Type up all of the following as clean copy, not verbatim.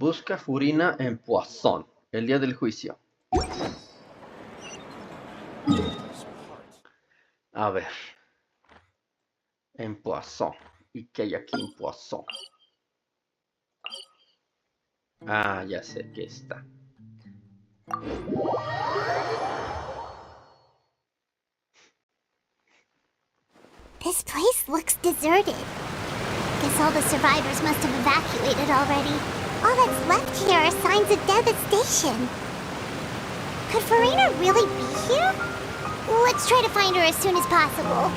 Busca Furina en Poisson, el día del juicio. A ver. En Poisson. ¿Y qué hay aquí en Poisson? Ah, ya sé que está. This place looks deserted. Guess all the survivors must have evacuated already. All that's left here are signs of devastation. Could Furina really be here? Let's try to find her as soon as possible.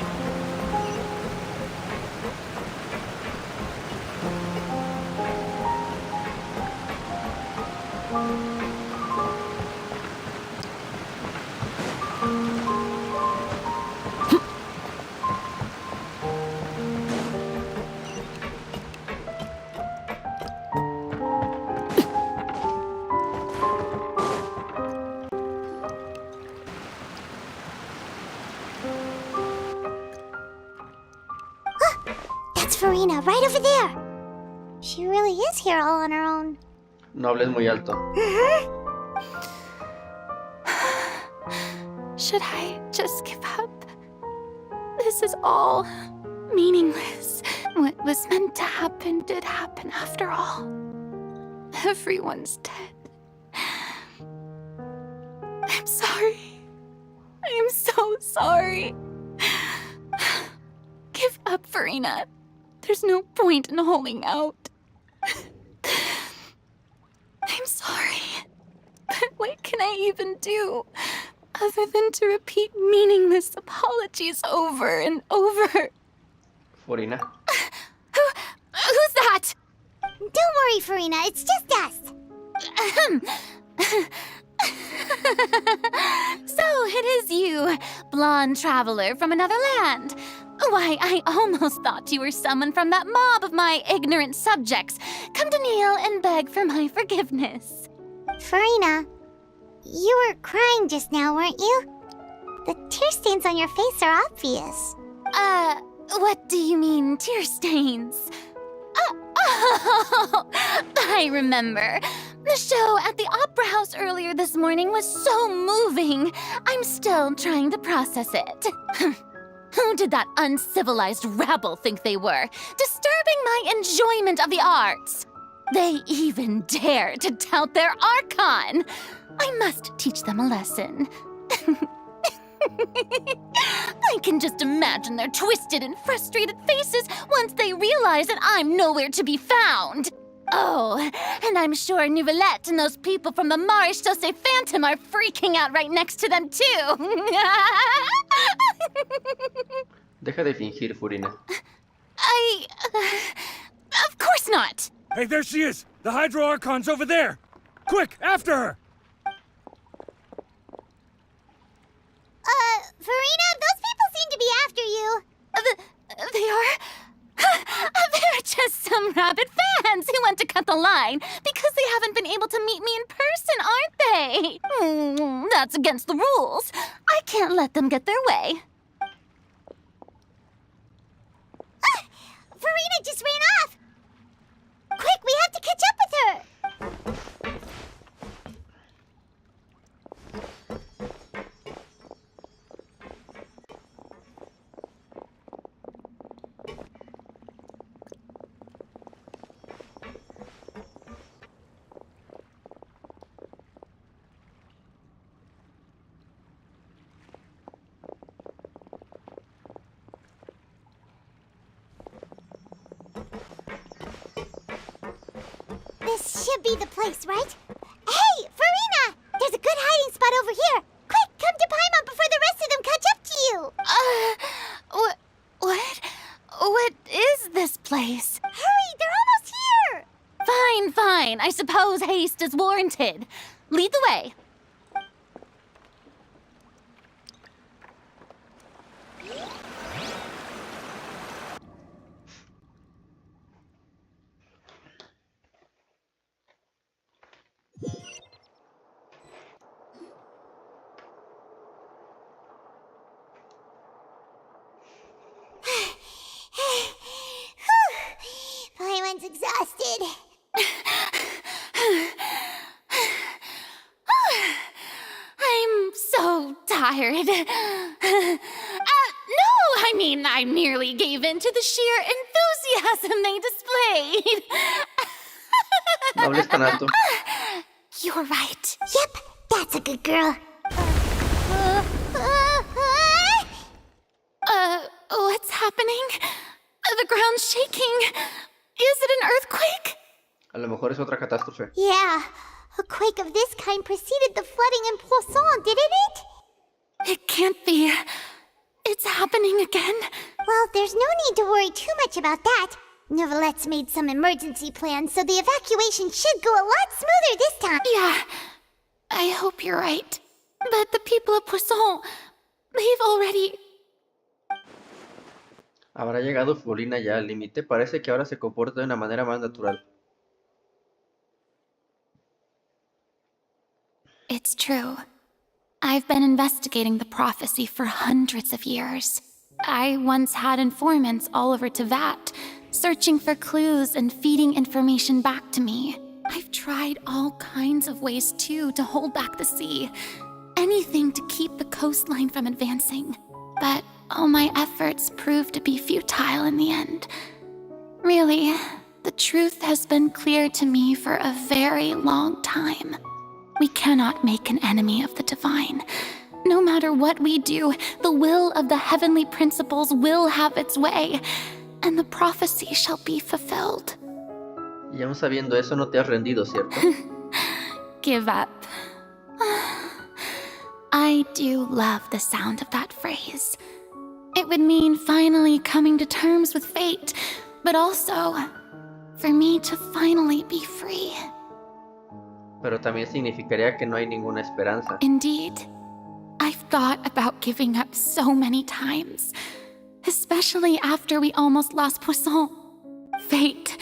Furina, right over there. She really is here all on her own. No hables muy alto. Should I just give up? This is all meaningless. What was meant to happen did happen after all. Everyone's dead. I'm sorry. I am so sorry. Give up, Furina. There's no point in holding out. I'm sorry. But what can I even do other than to repeat meaningless apologies over and over? Furina. Who's that? Don't worry, Furina. It's just us. So it is you, blonde traveler from another land. Why, I almost thought you were someone from that mob of my ignorant subjects, come to kneel and beg for my forgiveness. Furina, you were crying just now, weren't you? The tear stains on your face are obvious. What do you mean, tear stains? Oh, I remember. The show at the Opera House earlier this morning was so moving. I'm still trying to process it. Who did that uncivilized rabble think they were, disturbing my enjoyment of the arts? They even dare to tout their Archon. I must teach them a lesson. I can just imagine their twisted and frustrated faces once they realize that I'm nowhere to be found. Oh, and I'm sure Nouvellette and those people from the Maréchaussée Phantom are freaking out right next to them, too. Deja de fingir, Furina. Of course not. Hey, there she is! The Hydro Archon's over there! Quick, after her! Furina, those people seem to be after you. They are? They're just some rabid fans who want to cut the line because they haven't been able to meet me in person, aren't they? That's against the rules. I can't let them get their way. Furina just ran off. Quick, we have to catch up with her. This should be the place, right? Hey, Furina! There's a good hiding spot over here. Quick, come to Paimon before the rest of them catch up to you. What? What is this place? Hurry, they're almost here. Fine. I suppose haste is warranted. Lead the way. Paimon's exhausted. tired. No, I mean, I merely gave in to the sheer enthusiasm they displayed. No hables tan alto. You're right. Yep, that's a good girl. What's happening? The ground's shaking. Is it an earthquake? A lo mejor es otra catástrofe. Yeah, a quake of this kind preceded the flooding in Poisson, didn't it? It can't be. It's happening again. Well, there's no need to worry too much about that. Neverlette's made some emergency plans, so the evacuation should go a lot smoother this time. Yeah, I hope you're right. But the people of Poisson, they've already... ¿Habrá llegado Furina ya al límite? Parece que ahora se comporta de una manera más natural. It's true. I've been investigating the prophecy for hundreds of years. I once had informants all over Tevat, searching for clues and feeding information back to me. I've tried all kinds of ways, too, to hold back the sea. Anything to keep the coastline from advancing. But all my efforts proved to be futile in the end. Really, the truth has been clear to me for a very long time. We cannot make an enemy of the divine. No matter what we do, the will of the heavenly principles will have its way, and the prophecy shall be fulfilled. Y aún sabiendo eso, no te has rendido, ¿cierto? Give up. I do love the sound of that phrase. It would mean finally coming to terms with fate, but also for me to finally be free. Pero también significaría que no hay ninguna esperanza. Indeed. I've thought about giving up so many times, especially after we almost lost Poisson. Fate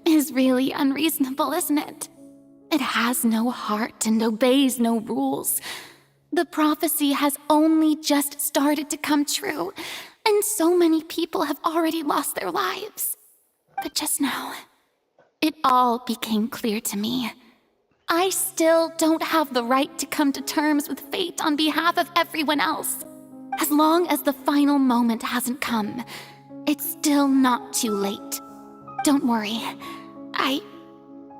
is really unreasonable, isn't it? It has no heart and obeys no rules. The prophecy has only just started to come true, and so many people have already lost their lives. But just now, it all became clear to me. I still don't have the right to come to terms with fate on behalf of everyone else. As long as the final moment hasn't come, it's still not too late. Don't worry.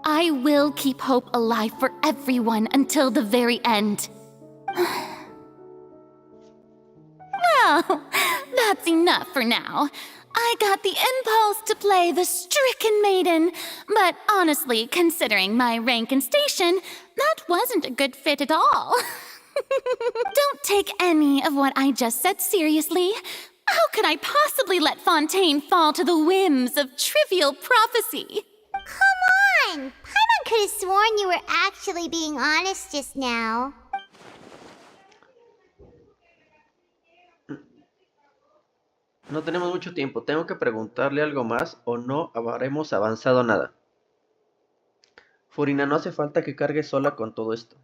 I will keep hope alive for everyone until the very end. Well, that's enough for now. I got the impulse to play the stricken maiden, but honestly, considering my rank and station, that wasn't a good fit at all. Don't take any of what I just said seriously. How could I possibly let Fontaine fall to the whims of trivial prophecy? Come on! Paimon could have sworn you were actually being honest just now. No tenemos mucho tiempo. Tengo que preguntarle algo más o no habremos avanzado nada. Furina, no hace falta que cargues sola con todo esto.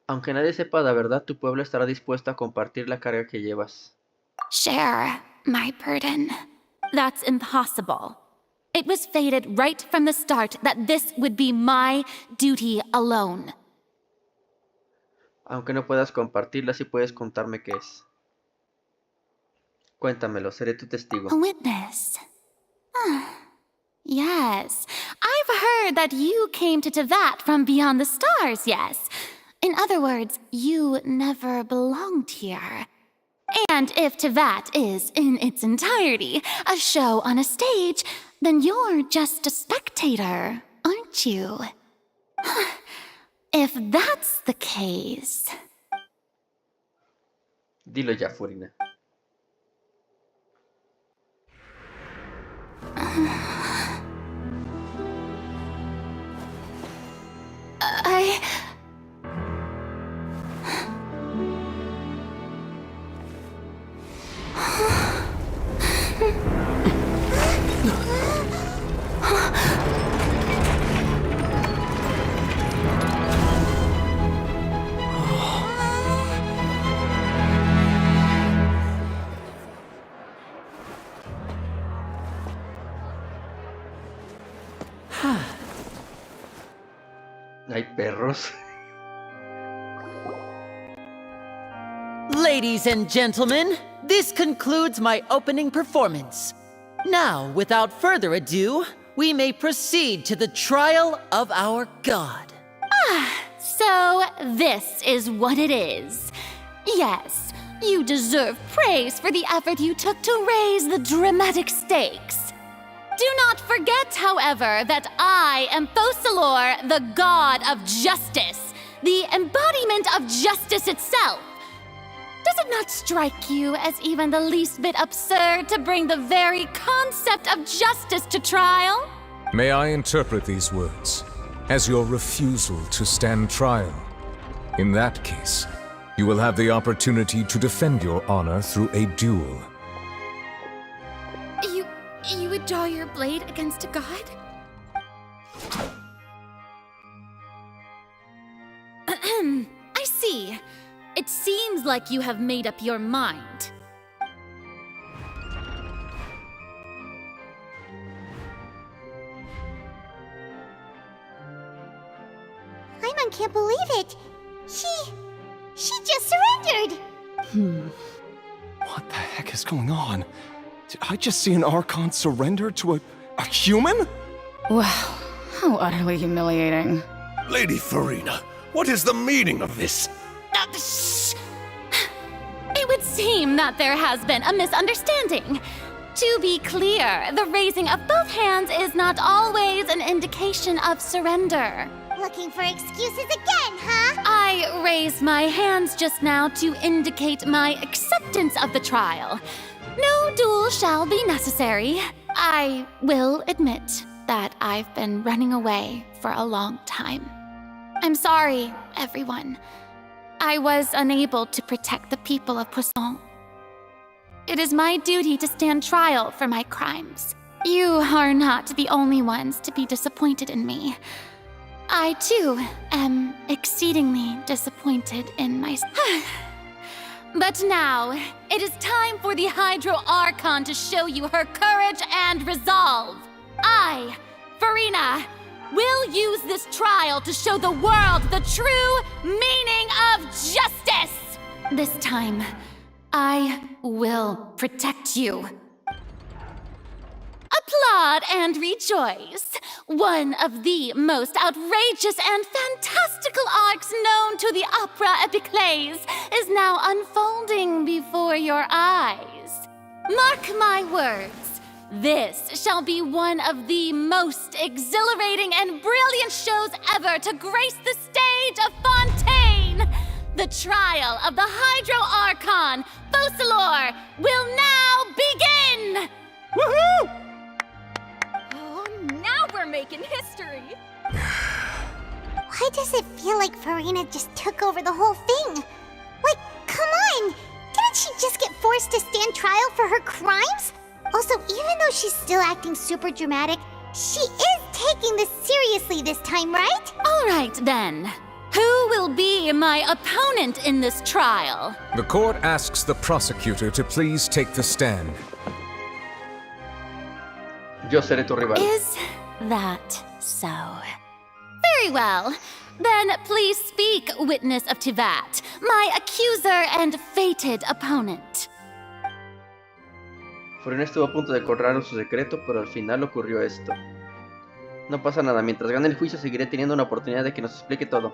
Aunque nadie sepa la verdad, tu pueblo estará dispuesto a compartir la carga que llevas. Share my burden. That's impossible. It was fated right from the start that this would be my duty alone. Aunque no puedas compartirla, sí puedes contarme qué es. Cuéntamelo, seré tu testigo. A witness. Yes, I've heard that you came to Tevat from beyond the stars, yes. In other words, you never belonged here. And if Tevat is, in its entirety, a show on a stage, then you're just a spectator, aren't you? If that's the case... Dilo ya, Furina. Ay, Hay perros. Ladies and gentlemen, this concludes my opening performance. Now, without further ado, we may proceed to the trial of our god. So this is what it is. Yes, you deserve praise for the effort you took to raise the dramatic stakes. Do not forget, however, that I am Focalor, the god of justice, the embodiment of justice itself. Does it not strike you as even the least bit absurd to bring the very concept of justice to trial? May I interpret these words as your refusal to stand trial? In that case, you will have the opportunity to defend your honor through a duel. You would draw your blade against a god? I see. It seems like you have made up your mind. Paimon can't believe it. She just surrendered. What the heck is going on? Did I just see an Archon surrender to a human? Wow, how utterly humiliating. Lady Furina, what is the meaning of this? Shh! It would seem that there has been a misunderstanding. To be clear, the raising of both hands is not always an indication of surrender. Looking for excuses again, huh? I raised my hands just now to indicate my acceptance of the trial. No duel shall be necessary. I will admit that I've been running away for a long time. I'm sorry, everyone. I was unable to protect the people of Poisson. It is my duty to stand trial for my crimes. You are not the only ones to be disappointed in me. I, too, am exceedingly disappointed in myself. But now, it is time for the Hydro Archon to show you her courage and resolve. I, Furina, will use this trial to show the world the true meaning of justice! This time, I will protect you. Applaud and rejoice! One of the most outrageous and fantastical arcs known to the opera Epíclesis is now unfolding before your eyes. Mark my words, this shall be one of the most exhilarating and brilliant shows ever to grace the stage of Fontaine! The trial of the Hydro Archon, Focalor, will now begin! Woohoo! Oh, now we're making history! Why does it feel like Furina just took over the whole thing? Like, come on! Didn't she just get forced to stand trial for her crimes? Also, even though she's still acting super dramatic, she is taking this seriously this time, right? All right, then. Who will be my opponent in this trial? The court asks the prosecutor to please take the stand. Yo seré tu rival. Is that so? Very well. Then please speak, witness of Tivat, my accuser and fated opponent. Furina estuvo a punto de correr su secreto, pero al final ocurrió esto. No pasa nada, mientras gane el juicio seguiré teniendo una oportunidad de que nos explique todo.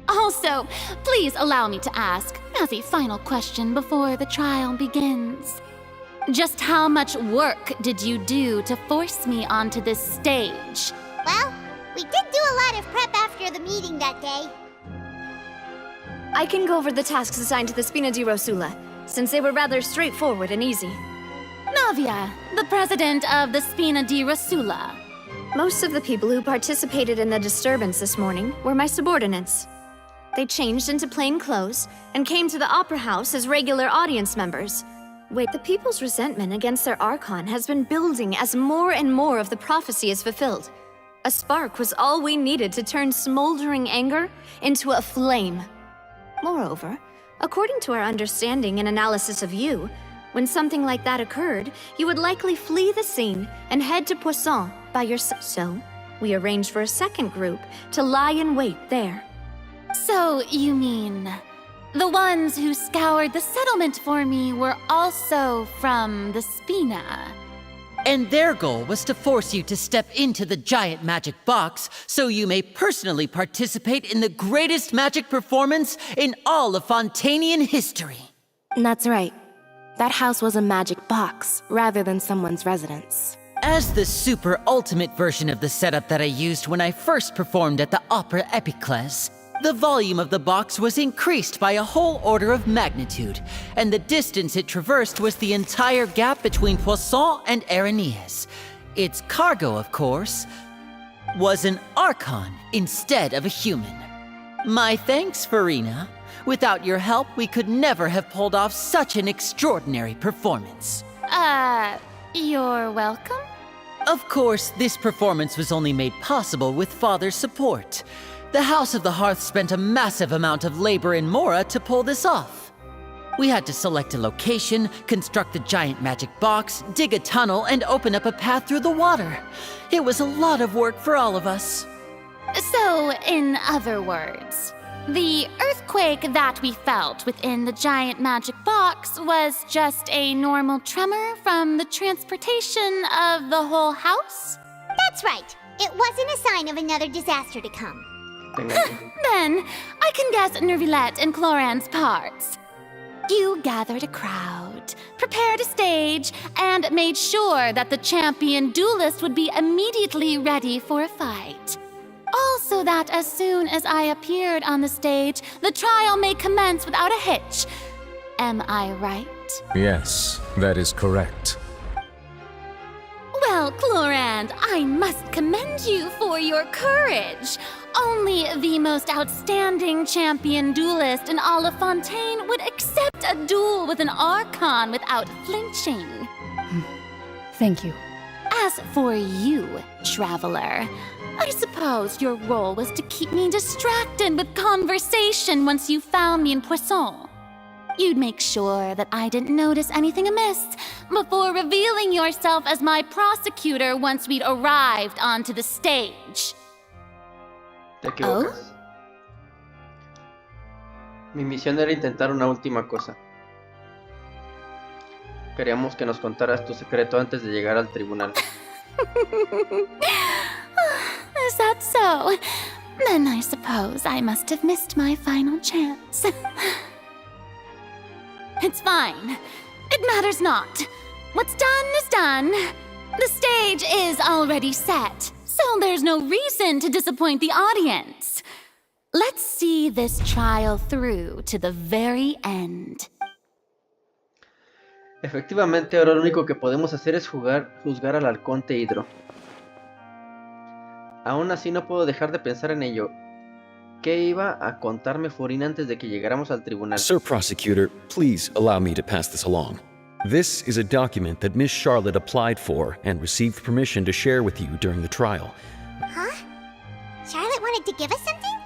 Also, please allow me to ask, as a final question before the trial begins. Just how much work did you do to force me onto this stage? Well, we did do a lot of prep after the meeting that day. I can go over the tasks assigned to the Spina di Rosula, since they were rather straightforward and easy. Navia, the president of the Spina di Rosula. Most of the people who participated in the disturbance this morning were my subordinates. They changed into plain clothes and came to the Opera House as regular audience members. Wait, the people's resentment against their Archon has been building as more and more of the prophecy is fulfilled. A spark was all we needed to turn smoldering anger into a flame. Moreover, according to our understanding and analysis of you, When something like that occurred, you would likely flee the scene and head to Poisson by yourself. So, we arranged for a second group to lie in wait there. So, you mean... the ones who scoured the settlement for me were also from the Spina. And their goal was to force you to step into the giant magic box so you may personally participate in the greatest magic performance in all of Fontanian history. That's right. That house was a magic box, rather than someone's residence. As the super ultimate version of the setup that I used when I first performed at the Opera Epíclesis, the volume of the box was increased by a whole order of magnitude, and the distance it traversed was the entire gap between Poisson and Aranias. Its cargo, of course, was an Archon instead of a human. My thanks, Furina. Without your help, we could never have pulled off such an extraordinary performance. You're welcome? Of course, this performance was only made possible with Father's support. The House of the Hearth spent a massive amount of labor in Mora to pull this off. We had to select a location, construct the giant magic box, dig a tunnel, and open up a path through the water. It was a lot of work for all of us. So, in other words, the earthquake that we felt within the giant magic box was just a normal tremor from the transportation of the whole house? That's right. It wasn't a sign of another disaster to come. Then, I can guess Nervilette and Cloran's parts. You gathered a crowd, prepared a stage, and made sure that the champion duelist would be immediately ready for a fight. Also that as soon as I appeared on the stage, the trial may commence without a hitch. Am I right? Yes, that is correct. Well, Clorinde, I must commend you for your courage. Only the most outstanding champion duelist in all of Fontaine would accept a duel with an Archon without flinching. Thank you. As for you, traveler, I suppose your role was to keep me distracted with conversation once you found me in Poisson. You'd make sure that I didn't notice anything amiss before revealing yourself as my prosecutor once we'd arrived onto the stage. Te equivocas. Mi misión era intentar una última cosa. Queríamos que nos contaras tu secreto antes de llegar al tribunal. Is that so? Then I suppose I must have missed my final chance. It's fine. It matters not. What's done is done. The stage is already set, so there's no reason to disappoint the audience. Let's see this trial through to the very end. Efectivamente, ahora lo único que podemos hacer es juzgar al Arconte Hydro. Aún así no puedo dejar de pensar en ello. ¿Qué iba a contarme Furina antes de que llegáramos al tribunal? Sir Prosecutor, please allow me to pass this along. This is a document that Miss Charlotte applied for and received permission to share with you during the trial. Huh? Charlotte wanted to give us something?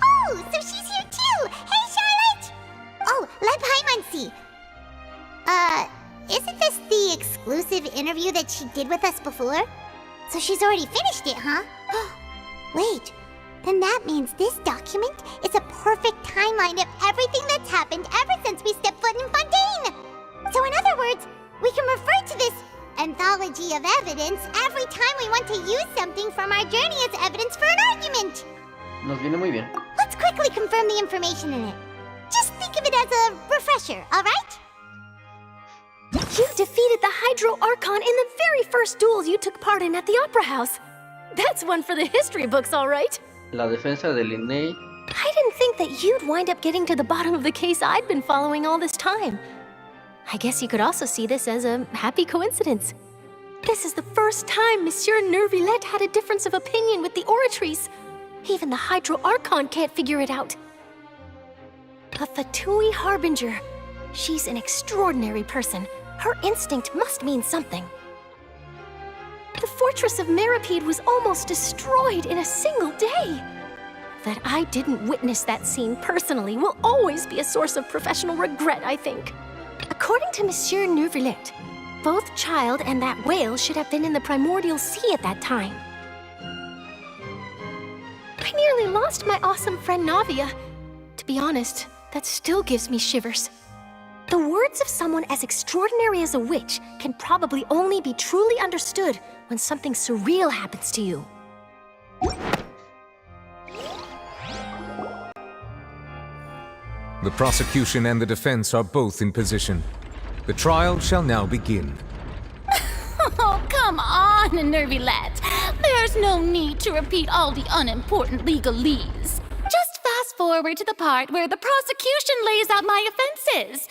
Oh, so she's here too! Hey, Charlotte! Oh, let Paimon see. Isn't this the exclusive interview that she did with us before? So she's already finished it, huh? Wait, then that means this document is a perfect timeline of everything that's happened ever since we stepped foot in Fontaine! So in other words, we can refer to this anthology of evidence every time we want to use something from our journey as evidence for an argument! Nos viene muy bien. Let's quickly confirm the information in it. Just think of it as a refresher, alright? You defeated the Hydro Archon in the very first duels you took part in at the Opera House. That's one for the history books, all right. La defensa de Linnea. I didn't think that you'd wind up getting to the bottom of the case I'd been following all this time. I guess you could also see this as a happy coincidence. This is the first time Monsieur Nervilette had a difference of opinion with the Oratrice. Even the Hydro Archon can't figure it out. A Fatui Harbinger. She's an extraordinary person. Her instinct must mean something. The fortress of Meripede was almost destroyed in a single day. That I didn't witness that scene personally will always be a source of professional regret, I think. According to Monsieur Neuvillette, both Child and that whale should have been in the primordial sea at that time. I nearly lost my awesome friend Navia. To be honest, that still gives me shivers. The words of someone as extraordinary as a witch can probably only be truly understood when something surreal happens to you. The prosecution and the defense are both in position. The trial shall now begin. Oh, come on, Neuvillette. There's no need to repeat all the unimportant legalese. Just fast forward to the part where the prosecution lays out my offenses.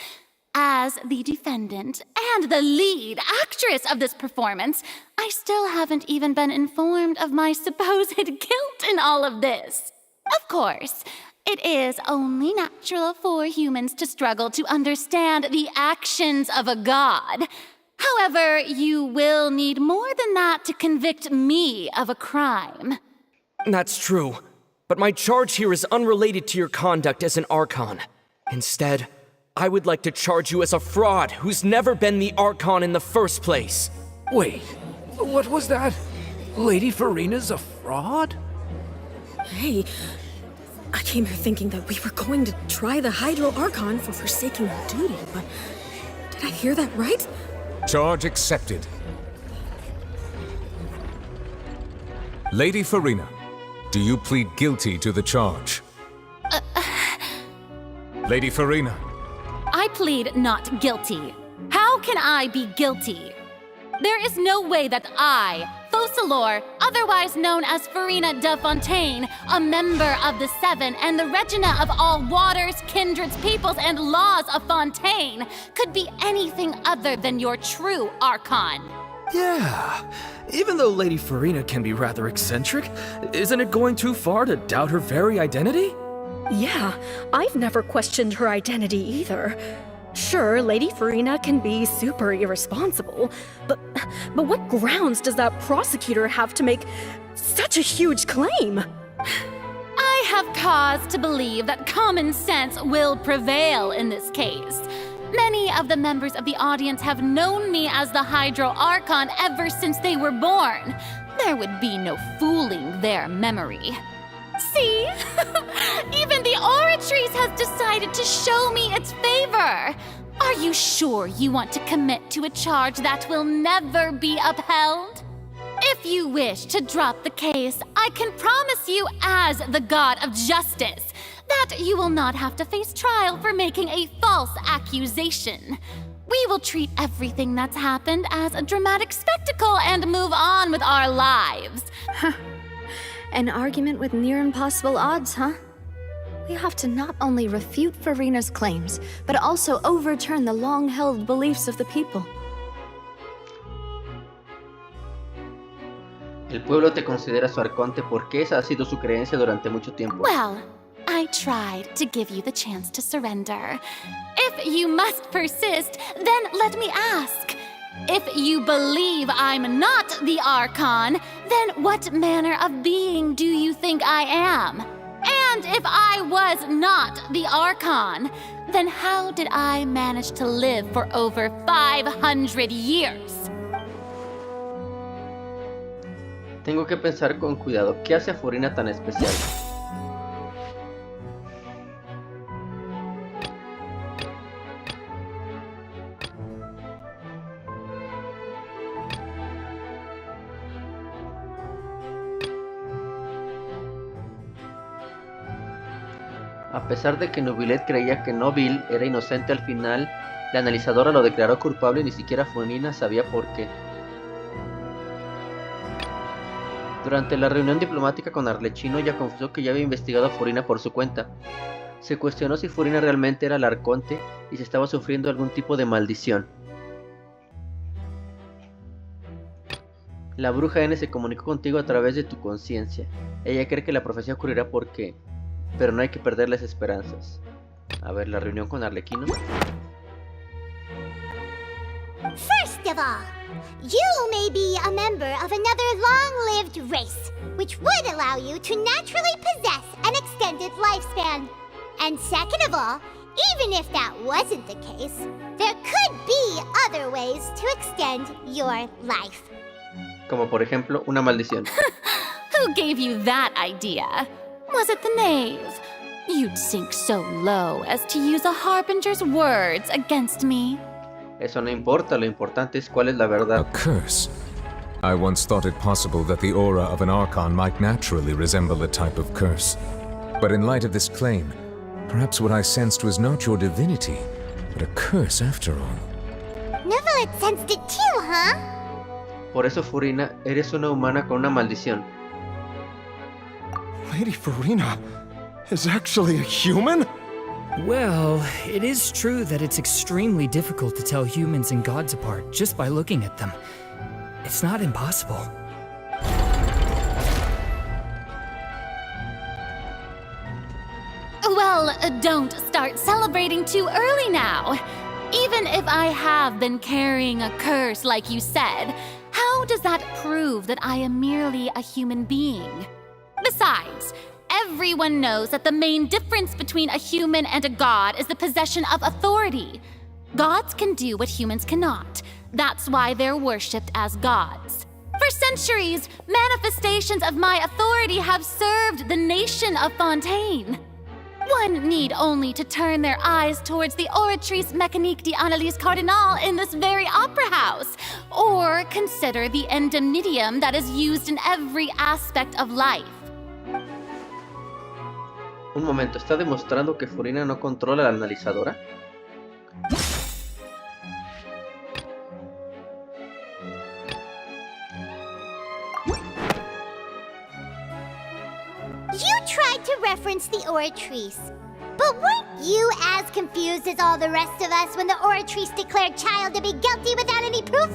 As the defendant and the lead actress of this performance, I still haven't even been informed of my supposed guilt in all of this. Of course, it is only natural for humans to struggle to understand the actions of a god. However, you will need more than that to convict me of a crime. That's true, but my charge here is unrelated to your conduct as an Archon. Instead, I would like to charge you as a fraud who's never been the Archon in the first place. Wait, what was that? Lady Furina's a fraud? Hey, I came here thinking that we were going to try the Hydro Archon for forsaking her duty, but did I hear that right? Charge accepted. Lady Furina, do you plead guilty to the charge? Lady Furina. I plead not guilty. How can I be guilty? There is no way that I, Focalor, otherwise known as Furina de Fontaine, a member of the Seven and the Regina of all waters, kindreds, peoples, and laws of Fontaine, could be anything other than your true Archon. Yeah, even though Lady Furina can be rather eccentric, isn't it going too far to doubt her very identity? Yeah, I've never questioned her identity either. Sure, Lady Furina can be super irresponsible, but what grounds does that prosecutor have to make such a huge claim? I have cause to believe that common sense will prevail in this case. Many of the members of the audience have known me as the Hydro Archon ever since they were born. There would be no fooling their memory. See? Even the Oratrice has decided to show me its favor. Are you sure you want to commit to a charge that will never be upheld? If you wish to drop the case, I can promise you as the God of Justice that you will not have to face trial for making a false accusation. We will treat everything that's happened as a dramatic spectacle and move on with our lives. An argument with near impossible odds, huh? We have to not only refute Furina's claims, but also overturn the long-held beliefs of the people. El pueblo te considera su arconte porque esa ha sido su creencia durante mucho tiempo. Well, I tried to give you the chance to surrender. If you must persist, then let me ask. If you believe I'm not the Archon, then what manner of being do you think I am? And if I was not the Archon, then how did I manage to live for over 500 years? Tengo que pensar con cuidado. ¿Qué hace a Furina tan especial? A pesar de que Neuvillette creía que Noville era inocente al final, la analizadora lo declaró culpable y ni siquiera Furina sabía por qué. Durante la reunión diplomática con Arlecchino, ella confesó que ya había investigado a Furina por su cuenta. Se cuestionó si Furina realmente era el Arconte y si estaba sufriendo algún tipo de maldición. La bruja N se comunicó contigo a través de tu conciencia. Ella cree que la profecía ocurrirá porque... pero no hay que perder las esperanzas. A ver, la reunión con Arlecchino. First of all, you may be a member of another long-lived race, which would allow you to naturally possess an extended lifespan. And second of all, even if that wasn't the case, there could be other ways to extend your life. Como por ejemplo, una maldición. Who gave you that idea? Was it the knave? You'd sink so low as to use a harbinger's words against me. Eso no importa, lo importante es cuál es la verdad. A curse? I once thought it possible that the aura of an Archon might naturally resemble a type of curse. But in light of this claim, perhaps what I sensed was not your divinity, but a curse after all. Neverlet sensed it too, huh? Por eso, Furina, eres una humana con una maldición. Lady Furina is actually a human? Well, it is true that it's extremely difficult to tell humans and gods apart just by looking at them. It's not impossible. Well, don't start celebrating too early now. Even if I have been carrying a curse like you said, how does that prove that I am merely a human being? Besides, everyone knows that the main difference between a human and a god is the possession of authority. Gods can do what humans cannot. That's why they're worshipped as gods. For centuries, manifestations of my authority have served the nation of Fontaine. One need only to turn their eyes towards the Oratrice Mécanique d'Analyse Cardinal in this very opera house, or consider the indemnitium that is used in every aspect of life. Un momento, ¿está demostrando que Furina no controla la analizadora? You tried to reference the Oratrice, but weren't you as confused as all the rest of us when the Oratrice declared Child to be guilty without any proof?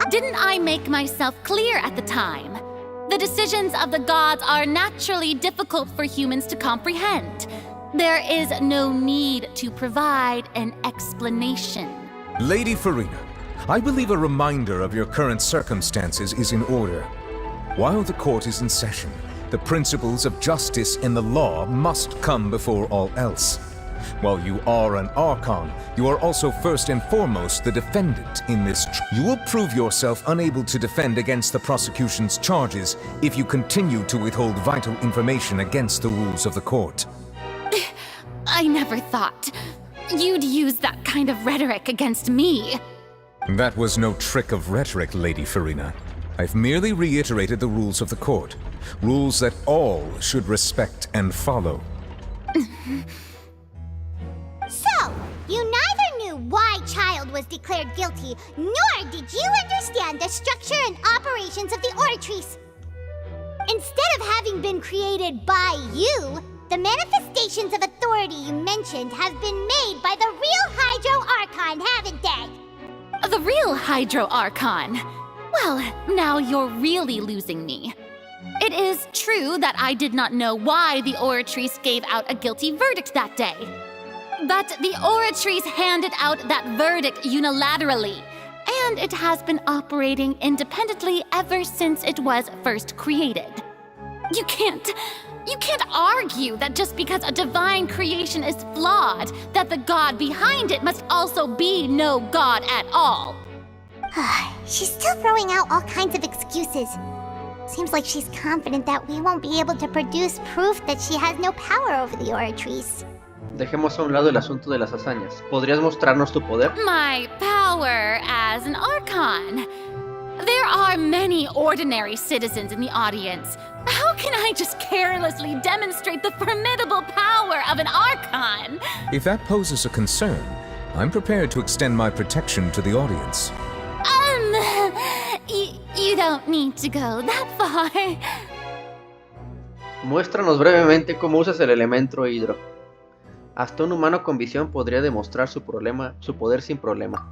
Didn't I make myself clear at the time? The decisions of the gods are naturally difficult for humans to comprehend. There is no need to provide an explanation. Lady Furina, I believe a reminder of your current circumstances is in order. While the court is in session, the principles of justice and the law must come before all else. While you are an Archon, you are also first and foremost the defendant in this. You will prove yourself unable to defend against the prosecution's charges if you continue to withhold vital information against the rules of the court. I never thought you'd use that kind of rhetoric against me. That was no trick of rhetoric, Lady Furina. I've merely reiterated the rules of the court. Rules that all should respect and follow. So, you neither knew why Child was declared guilty, nor did you understand the structure and operations of the Oratrice. Instead of having been created by you, the manifestations of authority you mentioned have been made by the real Hydro Archon, haven't they? The real Hydro Archon? Well, now you're really losing me. It is true that I did not know why the Oratrice gave out a guilty verdict that day. But the Oratrice handed out that verdict unilaterally, and it has been operating independently ever since it was first created. You can't argue that just because a divine creation is flawed, that the god behind it must also be no god at all. She's still throwing out all kinds of excuses. Seems like she's confident that we won't be able to produce proof that she has no power over the Oratrice. Dejemos a un lado el asunto de las hazañas. ¿Podrías mostrarnos tu poder? My power as an Archon. There are many ordinary citizens in the audience. How can I just carelessly demonstrate the formidable power of an Archon? If that poses a concern, I'm prepared to extend my protection to the audience. You don't need to go that far. Muéstranos brevemente cómo usas el elemento hidro. Hasta un humano con visión podría demostrar su poder sin problema.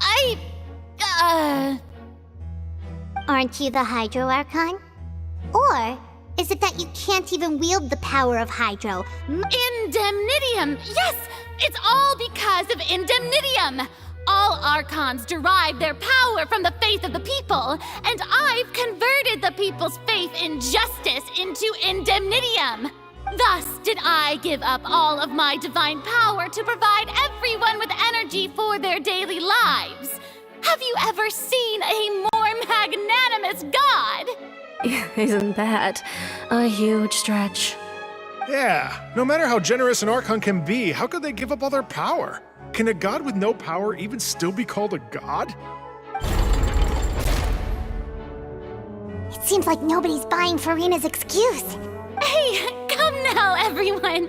Aren't you the Hydro Archon? Or is it that you can't even wield the power of Hydro? Indemnitium! Yes! It's all because of Indemnitium! All Archons derive their power from the faith of the people, and I've converted the people's faith in justice into Indemnitium! Thus did I give up all of my divine power to provide everyone with energy for their daily lives. Have you ever seen a more magnanimous god? Isn't that a huge stretch? Yeah, no matter how generous an Archon can be, how could they give up all their power? Can a god with no power even still be called a god? It seems like nobody's buying Furina's excuse. Hey, come now, everyone.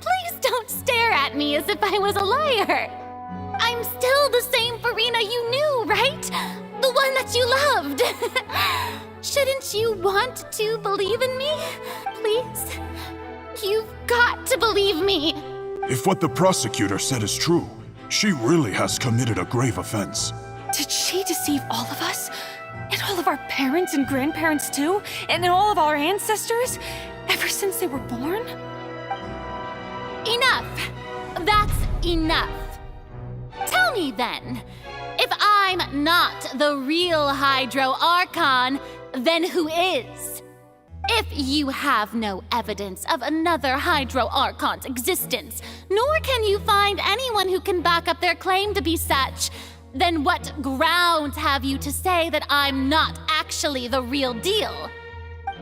Please don't stare at me as if I was a liar. I'm still the same Furina you knew, right? The one that you loved. Shouldn't you want to believe in me? Please? You've got to believe me. If what the prosecutor said is true, she really has committed a grave offense. Did she deceive all of us? And all of our parents and grandparents too? And all of our ancestors? Ever since they were born? Enough! That's enough. Tell me then, if I'm not the real Hydro Archon, then who is? If you have no evidence of another Hydro Archon's existence, nor can you find anyone who can back up their claim to be such, then what grounds have you to say that I'm not actually the real deal?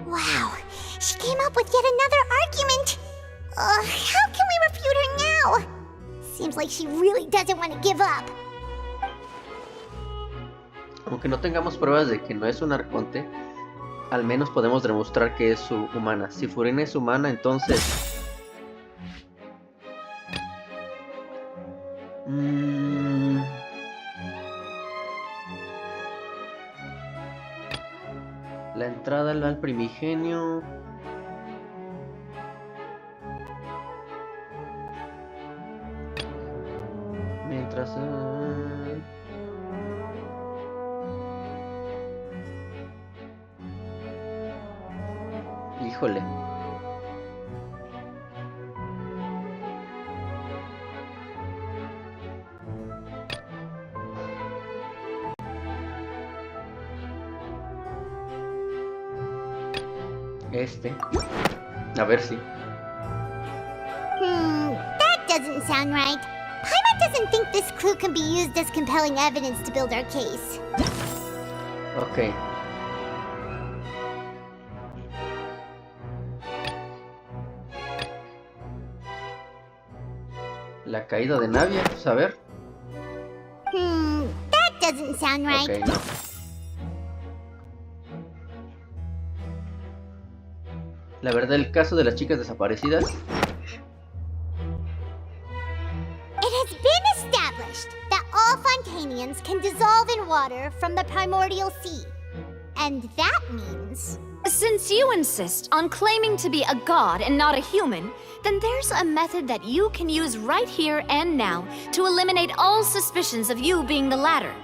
Wow, she came up with yet another argument. How can we refute her now? Seems like she really doesn't want to give up. Aunque no tengamos pruebas de que no es un arconte, al menos podemos demostrar que es humana. Si Furina es humana, entonces... La entrada al primigenio... Mientras... Híjole. A ver si. That doesn't sound right. Paimon doesn't think this clue can be used as compelling evidence to build our case. Ok. La caída de Navia, pues a ver. That doesn't sound right. Ok, no. La verdad, el caso de las chicas desaparecidas. It has been established that all Fontanians can dissolve in water from the primordial sea. And that means... Since you insist on claiming to be a god and not a human, then there's a method that you can use right here and now to eliminate all suspicions of you being the latter.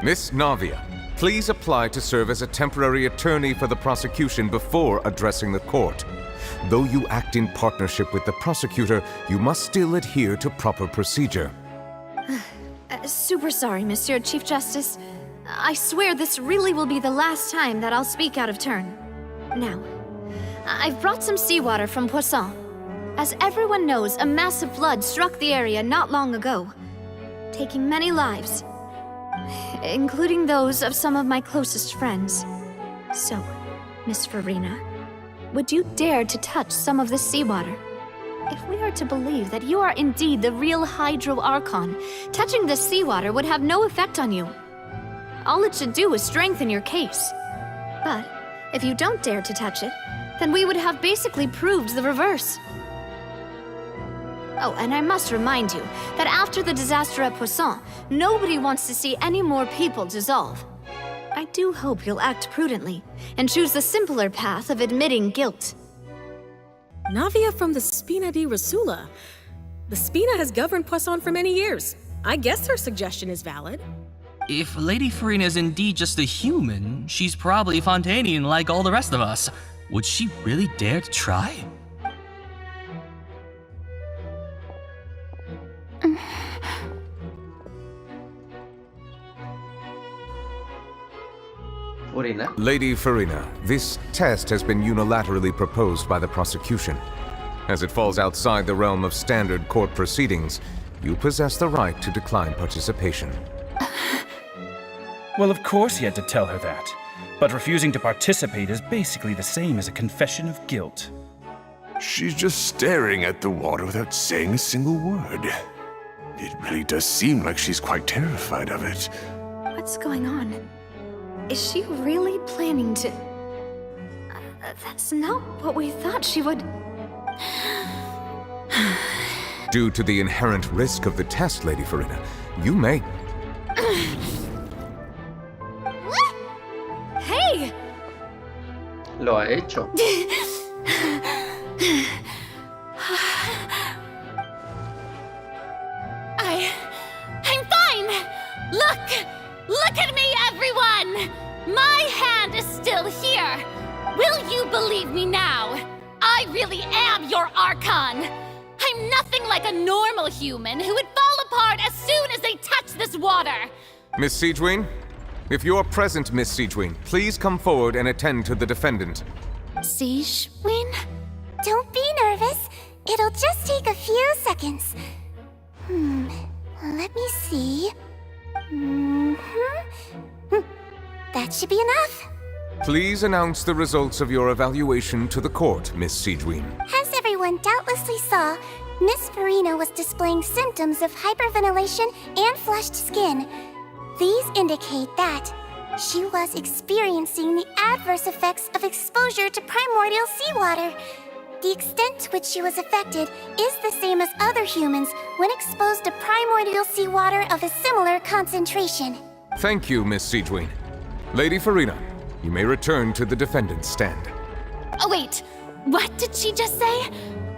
Miss Navia, please apply to serve as a temporary attorney for the prosecution before addressing the court. Though you act in partnership with the prosecutor, you must still adhere to proper procedure. Super sorry, Monsieur Chief Justice. I swear this really will be the last time that I'll speak out of turn. Now, I've brought some seawater from Poisson. As everyone knows, a massive flood struck the area not long ago, taking many lives, including those of some of my closest friends. So, Miss Furina, would you dare to touch some of this seawater? If we are to believe that you are indeed the real Hydro Archon, touching this seawater would have no effect on you. All it should do is strengthen your case. But if you don't dare to touch it, then we would have basically proved the reverse. Oh, and I must remind you that after the disaster at Poisson, nobody wants to see any more people dissolve. I do hope you'll act prudently and choose the simpler path of admitting guilt. Navia from the Spina di Rosula. The Spina has governed Poisson for many years. I guess her suggestion is valid. If Lady Furina is indeed just a human, she's probably Fontanian like all the rest of us. Would she really dare to try? Furina. Lady Furina, this test has been unilaterally proposed by the prosecution. As it falls outside the realm of standard court proceedings, you possess the right to decline participation. Well, of course he had to tell her that. But refusing to participate is basically the same as a confession of guilt. She's just staring at the water without saying a single word. It really does seem like she's quite terrified of it. What's going on? Is she really planning to... that's not what we thought she would... Due to the inherent risk of the test, Lady Furina, you may... Hey! Lo ha hecho. I'm fine! Look at me, everyone! My hand is still here! Will you believe me now? I really am your Archon! I'm nothing like a normal human who would fall apart as soon as they touch this water! Miss Siegewien? If you are present, Miss Siegewien, please come forward and attend to the defendant. Siegewien? Don't be nervous. It'll just take a few seconds. Let me see. That should be enough. Please announce the results of your evaluation to the court, Miss Siegewien. As everyone doubtlessly saw, Miss Furina was displaying symptoms of hyperventilation and flushed skin. These indicate that she was experiencing the adverse effects of exposure to primordial seawater. The extent to which she was affected is the same as other humans when exposed to primordial seawater of a similar concentration. Thank you, Miss Siegewien. Lady Furina, you may return to the defendant's stand. Oh wait, what did she just say?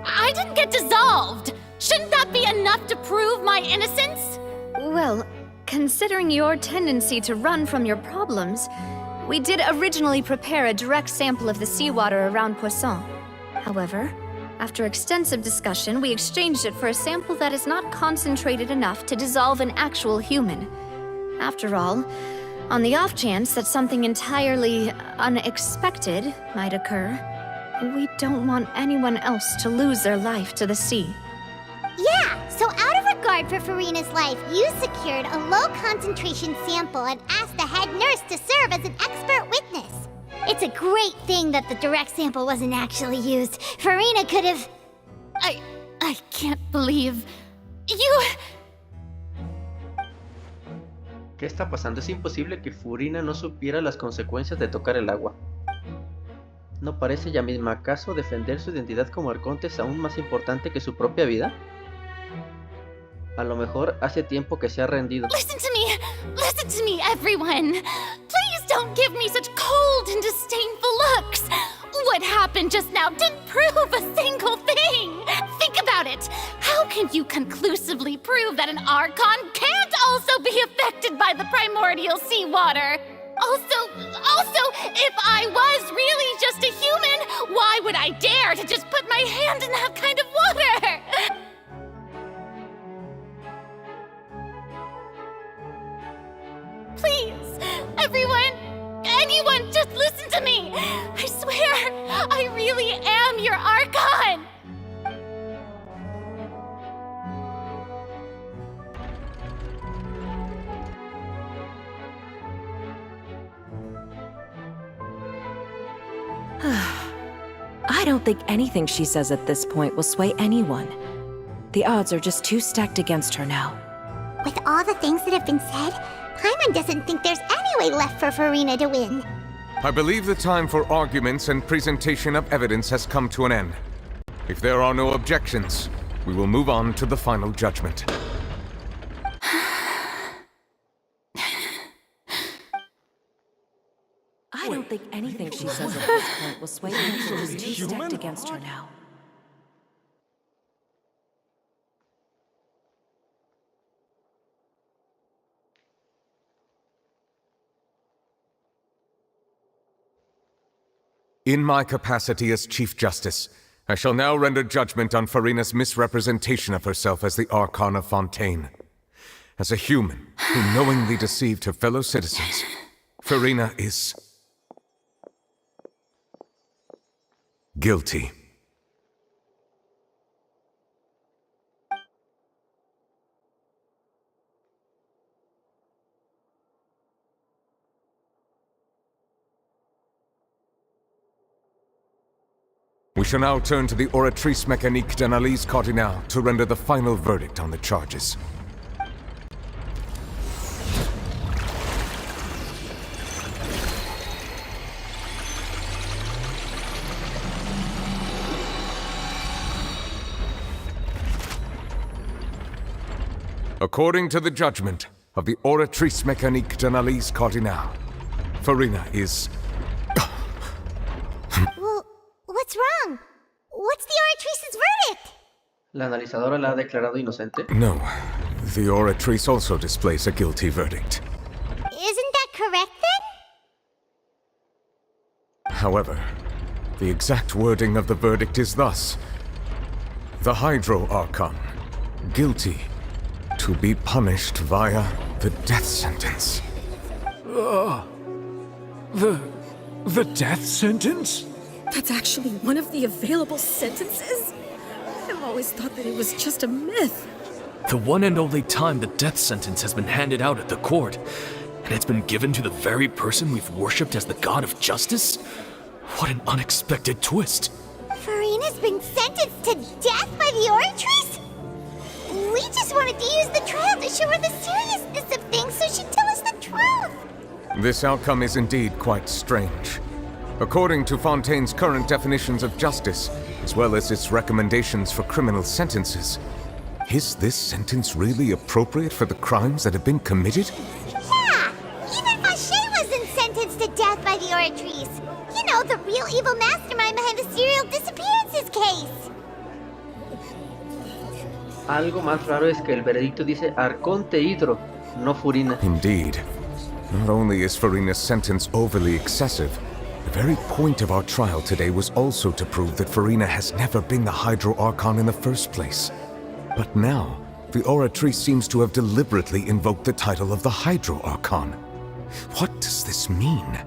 I didn't get dissolved! Shouldn't that be enough to prove my innocence? Well, considering your tendency to run from your problems, we did originally prepare a direct sample of the seawater around Poisson. However, after extensive discussion, we exchanged it for a sample that is not concentrated enough to dissolve an actual human. After all, on the off chance that something entirely unexpected might occur, we don't want anyone else to lose their life to the sea. Yeah, so out of regard for Furina's life, you secured a low-concentration sample and asked the head nurse to serve as an expert witness. It's a great thing that the direct sample wasn't actually used. Furina could have... I can't believe... You... ¿Qué está pasando? Es imposible que Furina no supiera las consecuencias de tocar el agua. ¿No parece ella misma acaso defender su identidad como Arconte es aún más importante que su propia vida? A lo mejor hace tiempo que se ha rendido. Listen to me, everyone! Please don't give me such cold and disdainful looks! What happened just now didn't prove a single thing! Think about it! How can you conclusively prove that an Archon can't also be affected by the primordial seawater? Also, if I was really just a human, why would I dare to just put my hand in that kind of water? Please, anyone, just listen to me! I swear, I really am your Archon! I don't think anything she says at this point will sway anyone. The odds are just too stacked against her now. With all the things that have been said, Paimon doesn't think there's any way left for Furina to win. I believe the time for arguments and presentation of evidence has come to an end. If there are no objections, we will move on to the final judgment. I don't think anything she says at this point will sway anyone. She's too stacked against her now. In my capacity as Chief Justice, I shall now render judgment on Furina's misrepresentation of herself as the Archon of Fontaine. As a human who knowingly deceived her fellow citizens, Furina is... guilty. We shall now turn to the oratrice mécanique d'analyse cardinale to render the final verdict on the charges. According to the judgment of the oratrice mécanique d'analyse cardinale, Furina is... Well, what's wrong? What's the oratrice's verdict? ¿La analizadora la ha declarado inocente? No. The oratrice also displays a guilty verdict. Isn't that correct then? However, the exact wording of the verdict is thus. The Hydro Archon, guilty, to be punished via the death sentence. The death sentence? That's actually one of the available sentences? I've always thought that it was just a myth. The one and only time the death sentence has been handed out at the court, and it's been given to the very person we've worshipped as the god of justice? What an unexpected twist. Furina's being sentenced to death by the oratrice? We just wanted to use the trial to show her the seriousness of things so she'd tell us the truth. This outcome is indeed quite strange. According to Fontaine's current definitions of justice, as well as its recommendations for criminal sentences, is this sentence really appropriate for the crimes that have been committed? Yeah! Even Vacher wasn't sentenced to death by the oratrice. You know, the real evil mastermind behind the serial disappearances case. Algo más raro es que el veredicto dice Arconte Hydro, no Furina. Indeed. Not only is Furina's sentence overly excessive, the very point of our trial today was also to prove that Furina has never been the Hydro Archon in the first place. But now, the oratrice seems to have deliberately invoked the title of the Hydro Archon. What does this mean?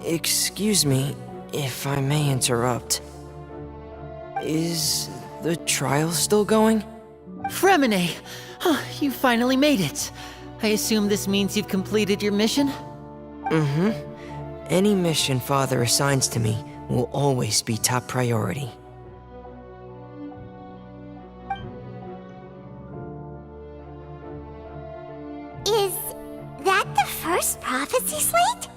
Excuse me, if I may interrupt. Is the trial still going? Fremine! Oh, you finally made it. I assume this means you've completed your mission? Mm-hmm. Any mission Father assigns to me will always be top priority. Is that the first prophecy slate?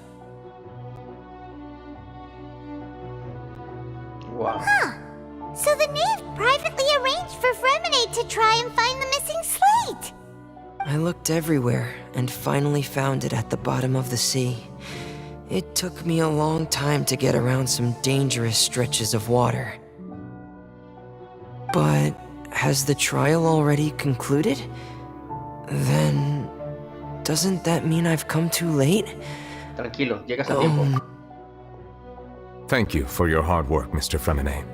Wow. Huh. So the knave privately arranged for Fremine to try and find the missing slate. I looked everywhere and finally found it at the bottom of the sea. It took me a long time to get around some dangerous stretches of water. But has the trial already concluded? Then doesn't that mean I've come too late? Tranquilo, llegas a tiempo. Thank you for your hard work, Mr. Fremine.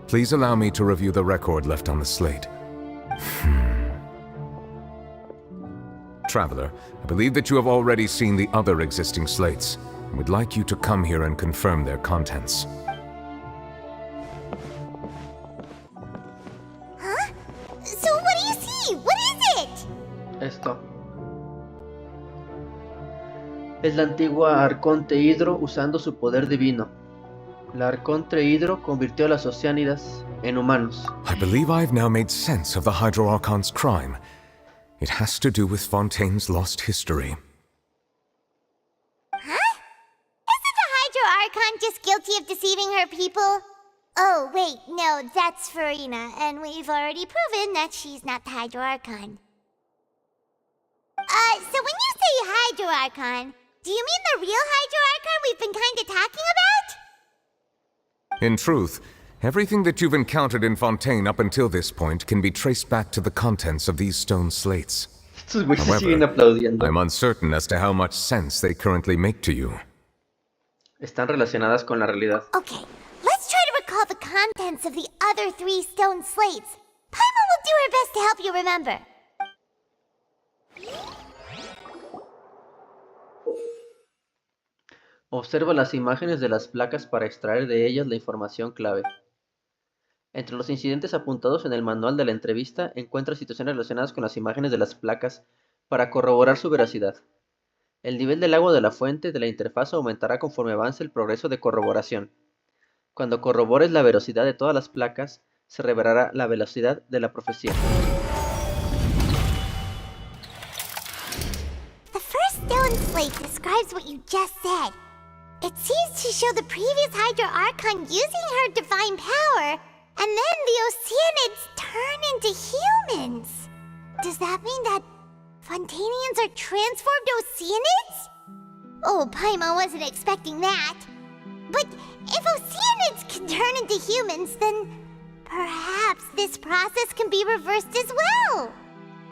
Please allow me to review the record left on the slate. Traveler, I believe that you have already seen the other existing slates, and would like you to come here and confirm their contents. Huh? So what do you see? What is it? Esto. Es la antigua Arconte Hydro usando su poder divino. La Arconte Hydro convirtió a las Oceánidas en humanos. I believe I've now made sense of the Hydro Archon's crime. It has to do with Fontaine's lost history. Huh? Isn't the Hydro Archon just guilty of deceiving her people? Oh, wait, no, that's Furina, and we've already proven that she's not the Hydro Archon. So when you say Hydro Archon, do you mean the real Hydro Archon we've been kinda talking about? In truth, everything that you've encountered in Fontaine up until this point can be traced back to the contents of these stone slates. However, I'm uncertain as to how much sense they currently make to you. Están relacionadas con la realidad. Okay, let's try to recall the contents of the other 3 stone slates. Paimon will do her best to help you remember. Observa las imágenes de las placas para extraer de ellas la información clave. Entre los incidentes apuntados en el manual de la entrevista, encuentra situaciones relacionadas con las imágenes de las placas para corroborar su veracidad. El nivel del agua de la fuente de la interfaz aumentará conforme avance el progreso de corroboración. Cuando corrobores la velocidad de todas las placas, se revelará la velocidad de la profecía. The first stone slate describes what you just said. It seems to show the previous Hydro Archon using her divine power, and then the Oceanids turn into humans. Does that mean that Fontanians are transformed Oceanids? Oh, Paimon wasn't expecting that. But if Oceanids can turn into humans, then perhaps this process can be reversed as well.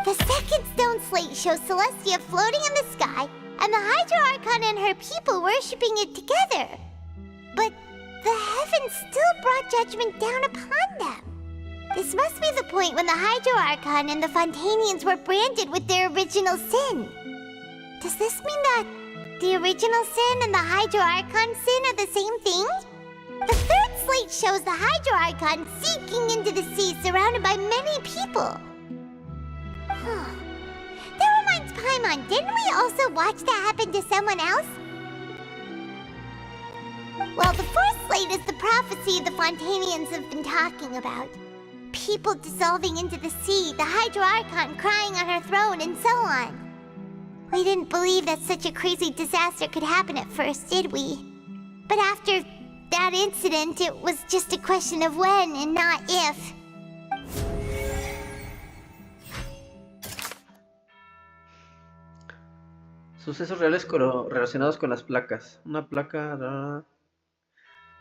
The second stone slate shows Celestia floating in the sky, and the Hydro Archon and her people worshipping it together. But the heavens still brought judgment down upon them. This must be the point when the Hydro Archon and the Fontanians were branded with their original sin. Does this mean that the original sin and the Hydro Archon sin are the same thing? The third slate shows the Hydro Archon sinking into the sea surrounded by many people. That reminds Paimon, didn't we also watch that happen to someone else? Well, the fourth slate is the prophecy the Fontanians have been talking about. People dissolving into the sea, the Hydro Archon crying on her throne, and so on. We didn't believe that such a crazy disaster could happen at first, did we? But after that incident, it was just a question of when and not if. Sucesos reales relacionados con las placas. Una placa...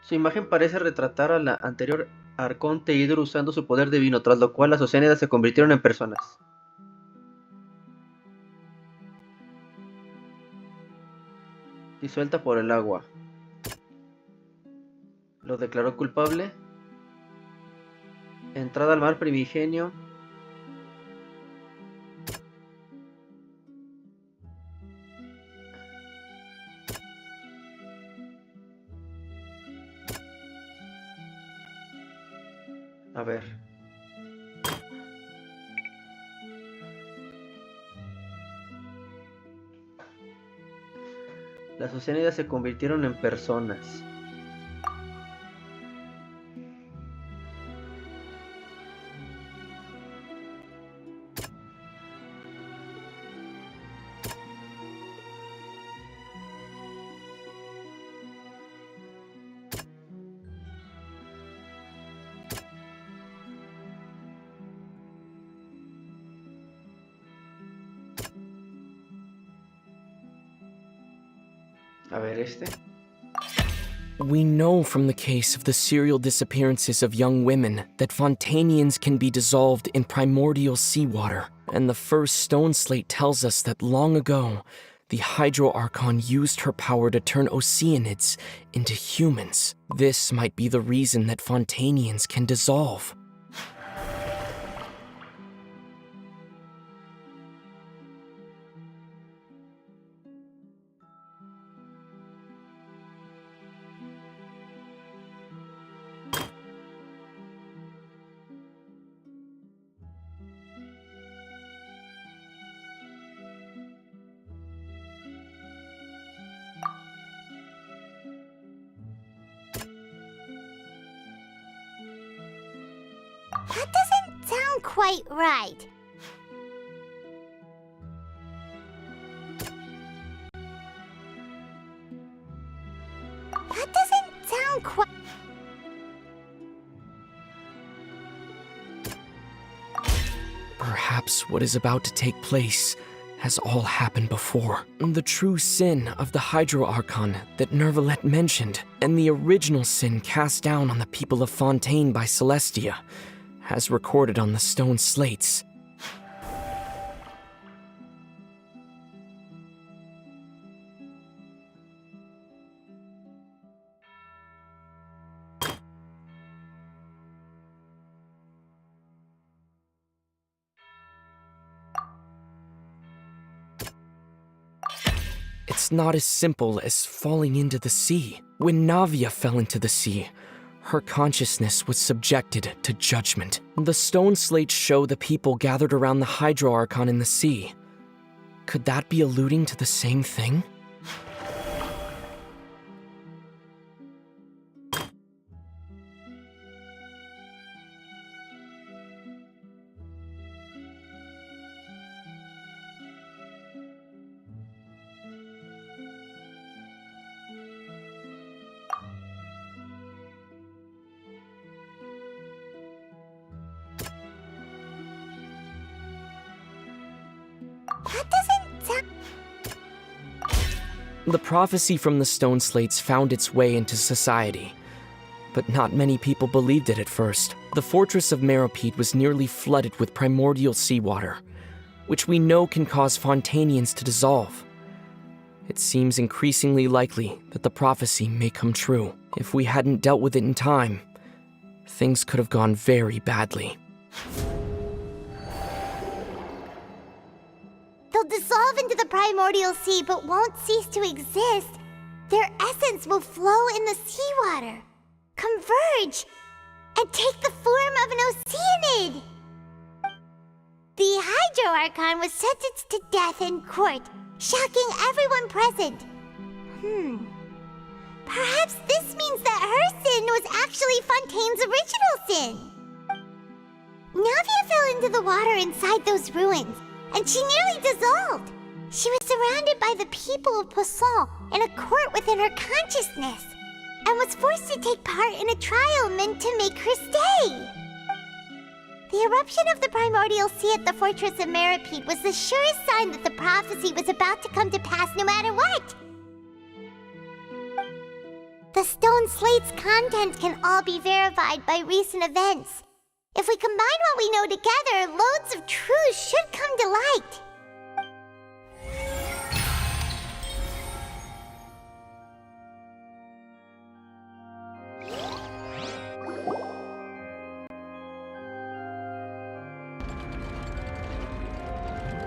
Su imagen parece retratar a la anterior Arconte Hydro usando su poder divino, tras lo cual las Oceánidas se convirtieron en personas. Disuelta por el agua. Lo declaró culpable. Entrada al mar primigenio. A ver. Las Oceánidas se convirtieron en personas. A ver este. We know from the case of the serial disappearances of young women that Fontanians can be dissolved in primordial seawater, and the first stone slate tells us that long ago, the Hydro Archon used her power to turn Oceanids into humans. This might be the reason that Fontanians can dissolve. That doesn't sound quite right. That doesn't sound quite... Perhaps what is about to take place has all happened before. The true sin of the Hydro Archon that Nervalette mentioned, and the original sin cast down on the people of Fontaine by Celestia, as recorded on the stone slates. It's not as simple as falling into the sea. When Navia fell into the sea, her consciousness was subjected to judgment. The stone slates show the people gathered around the Hydro Archon in the sea. Could that be alluding to the same thing? The prophecy from the stone slates found its way into society, but not many people believed it at first. The fortress of Meropide was nearly flooded with primordial seawater, which we know can cause Fontanians to dissolve. It seems increasingly likely that the prophecy may come true. If we hadn't dealt with it in time, things could have gone very badly. They'll dissolve into the primordial sea but won't cease to exist. Their essence will flow in the seawater, converge, and take the form of an oceanid. The Hydro Archon was sentenced to death in court, shocking everyone present. Perhaps this means that her sin was actually Fontaine's original sin. Navia fell into the water inside those ruins, and she nearly dissolved. She was surrounded by the people of Poisson in a court within her consciousness, and was forced to take part in a trial meant to make her stay. The eruption of the primordial sea at the fortress of Meropide was the surest sign that the prophecy was about to come to pass no matter what. The stone slate's contents can all be verified by recent events. If we combine what we know together, loads of truths should come to light.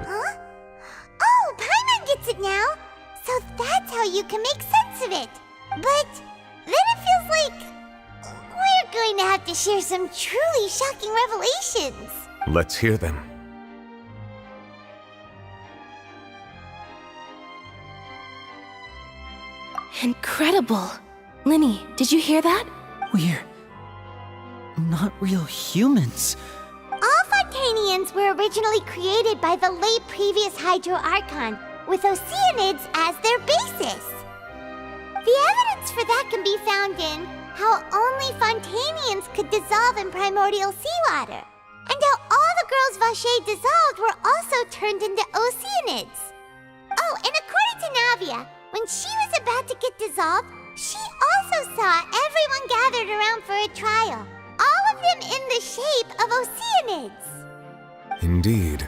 Huh? Oh, Paimon gets it now! So that's how you can make sense of it. But then it feels like we're going to have to share some truly shocking revelations. Let's hear them. Incredible. Linny, did you hear that? We're not real humans. All Fontanians were originally created by the late previous Hydro Archon, with oceanids as their basis. The evidence for that can be found in how only Fontanians could dissolve in primordial seawater, and how all the girls Vacher dissolved were also turned into oceanids. Oh, and according to Navia, when she was about to get dissolved, she also saw everyone gathered around for a trial, all of them in the shape of oceanids. Indeed.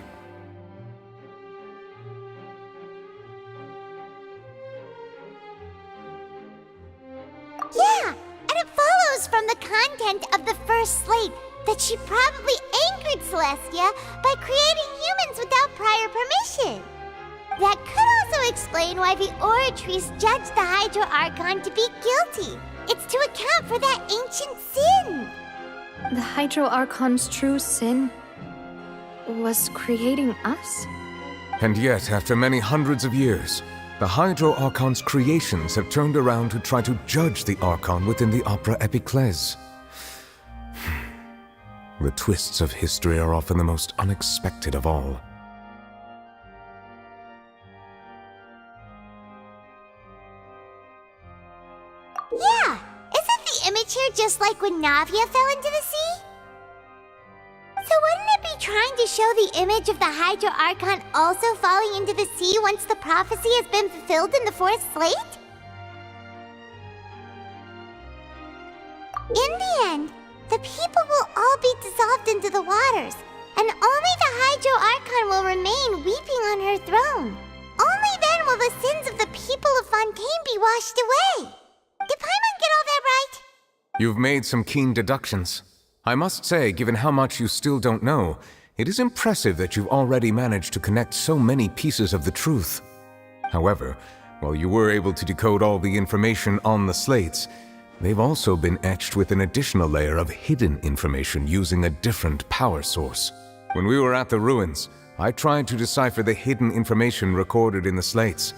Yeah, and it follows from the content of the first slate that she probably angered Celestia by creating humans without prior permission. That could also explain why the Oratries judged the Hydro Archon to be guilty. It's to account for that ancient sin. The Hydro Archon's true sin was creating us? And yet, after many hundreds of years, the Hydro Archon's creations have turned around to try to judge the Archon within the Opera Epíclesis. The twists of history are often the most unexpected of all. Yeah, isn't the image here just like when Navia fell into the sea? So wouldn't it be trying to show the image of the Hydro Archon also falling into the sea once the prophecy has been fulfilled in the fourth slate? In the end, the people will all be dissolved into the waters, and only the Hydro Archon will remain weeping on her throne. Only then will the sins of the people of Fontaine be washed away. Did Paimon get all that right? You've made some keen deductions. I must say, given how much you still don't know, it is impressive that you've already managed to connect so many pieces of the truth. However, while you were able to decode all the information on the slates, they've also been etched with an additional layer of hidden information using a different power source. When we were at the ruins, I tried to decipher the hidden information recorded in the slates.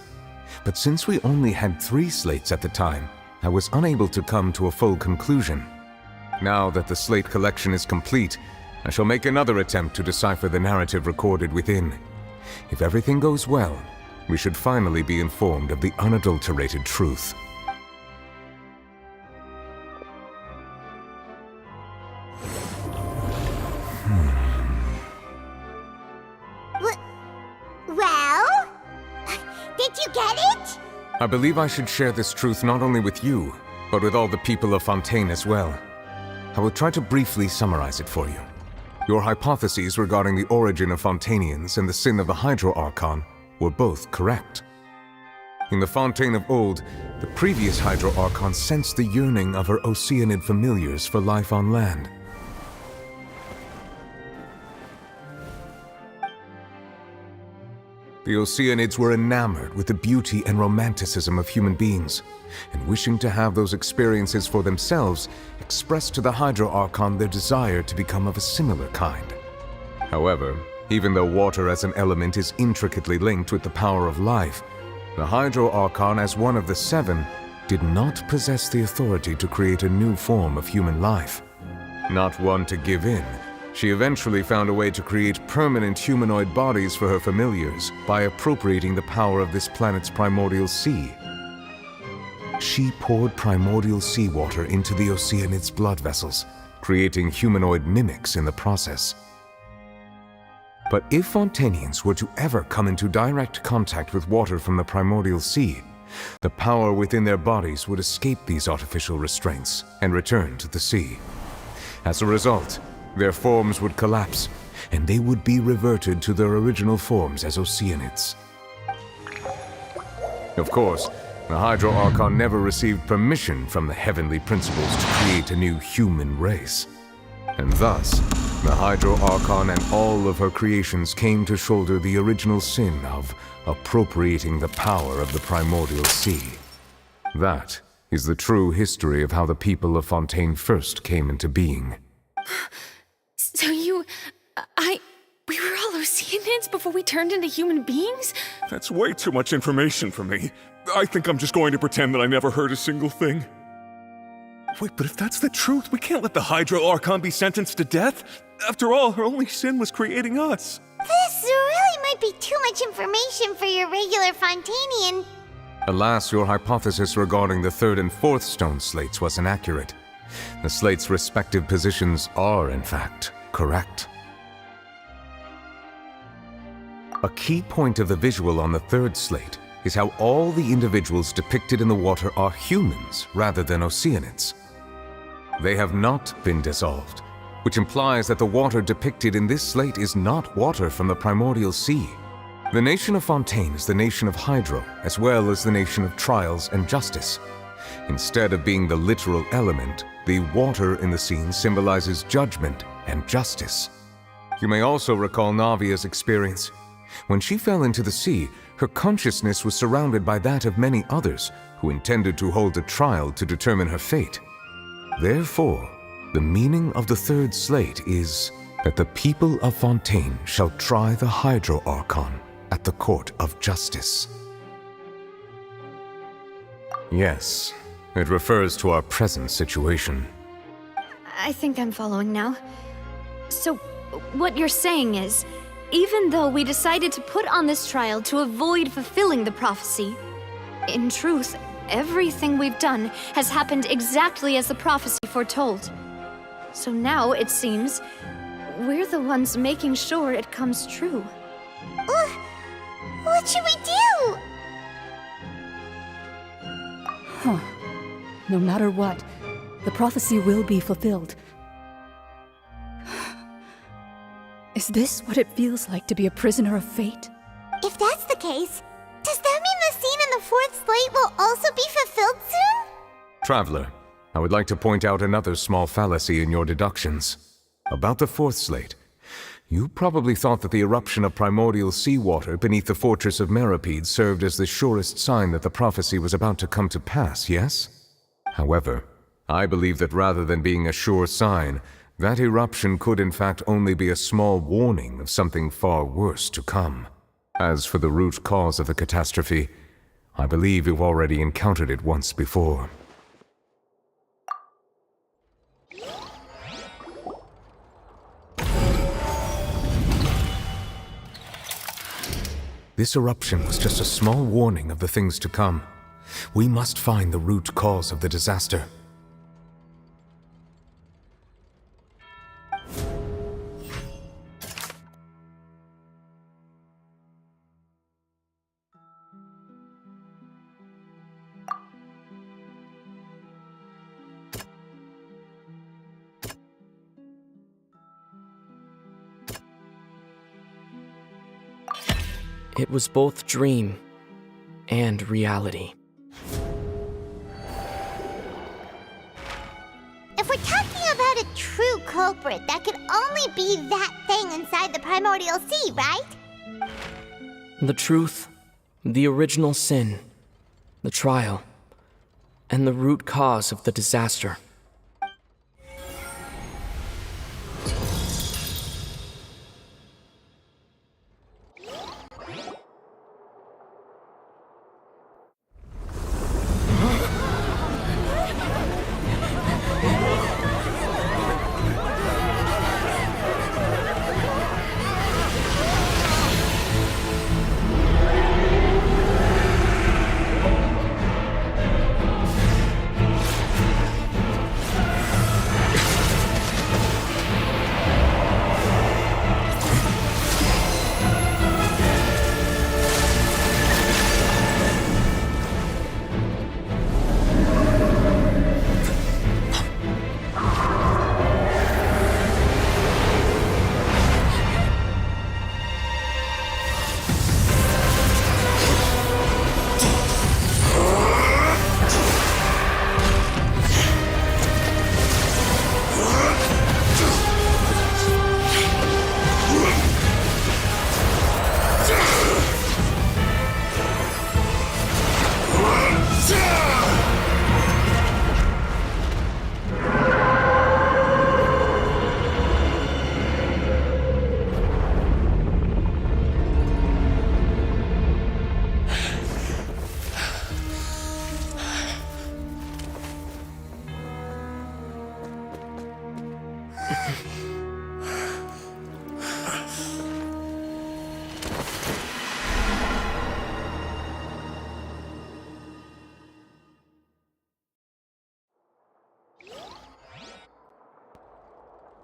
But since we only had 3 slates at the time, I was unable to come to a full conclusion. Now that the slate collection is complete, I shall make another attempt to decipher the narrative recorded within. If everything goes well, we should finally be informed of the unadulterated truth. Well? Did you get it? I believe I should share this truth not only with you, but with all the people of Fontaine as well. I will try to briefly summarize it for you. Your hypotheses regarding the origin of Fontainians and the sin of the Hydro Archon were both correct. In the Fontaine of old, the previous Hydro Archon sensed the yearning of her Oceanid familiars for life on land. The Oceanids were enamored with the beauty and romanticism of human beings, and wishing to have those experiences for themselves, expressed to the Hydro Archon their desire to become of a similar kind. However, even though water as an element is intricately linked with the power of life, the Hydro Archon, as one of the 7, did not possess the authority to create a new form of human life. Not one to give in, she eventually found a way to create permanent humanoid bodies for her familiars by appropriating the power of this planet's primordial sea. She poured primordial seawater into the Oceanids' blood vessels, creating humanoid mimics in the process. But if Fontainians were to ever come into direct contact with water from the primordial sea, the power within their bodies would escape these artificial restraints and return to the sea. As a result, their forms would collapse, and they would be reverted to their original forms as Oceanids. Of course, the Hydro Archon never received permission from the heavenly principles to create a new human race. And thus, the Hydro Archon and all of her creations came to shoulder the original sin of appropriating the power of the primordial sea. That is the true history of how the people of Fontaine first came into being. So we were all Oceanids before we turned into human beings? That's way too much information for me. I think I'm just going to pretend that I never heard a single thing. Wait, but if that's the truth, we can't let the Hydro Archon be sentenced to death. After all, her only sin was creating us. This really might be too much information for your regular Fontainian. Alas, your hypothesis regarding the 3rd and 4th stone slates was inaccurate. The slates' respective positions are, in fact, correct. A key point of the visual on the 3rd slate is how all the individuals depicted in the water are humans rather than Oceanids. They have not been dissolved, which implies that the water depicted in this slate is not water from the primordial sea. The nation of Fontaine is the nation of Hydro, as well as the nation of trials and justice. Instead of being the literal element, the water in the scene symbolizes judgment and justice. You may also recall Navia's experience. When she fell into the sea, her consciousness was surrounded by that of many others who intended to hold a trial to determine her fate. Therefore, the meaning of the 3rd slate is that the people of Fontaine shall try the Hydro Archon at the court of justice. Yes, it refers to our present situation. I think I'm following now. So, what you're saying is, even though we decided to put on this trial to avoid fulfilling the prophecy, in truth, everything we've done has happened exactly as the prophecy foretold. So now, it seems, we're the ones making sure it comes true. What should we do? Huh. No matter what, the prophecy will be fulfilled. Is this what it feels like to be a prisoner of fate? If that's the case, does that mean the scene in the 4th slate will also be fulfilled soon? Traveler, I would like to point out another small fallacy in your deductions. About the 4th slate, you probably thought that the eruption of primordial seawater beneath the fortress of Meripede served as the surest sign that the prophecy was about to come to pass, yes? However, I believe that rather than being a sure sign, That eruption could in fact only be a small warning of something far worse to come. As for the root cause of the catastrophe, I believe you've already encountered it once before. This eruption was just a small warning of the things to come. We must find the root cause of the disaster. It was both dream and reality. If we're talking about a true culprit, that could only be that thing inside the primordial sea, right? The truth, the original sin, the trial, and the root cause of the disaster.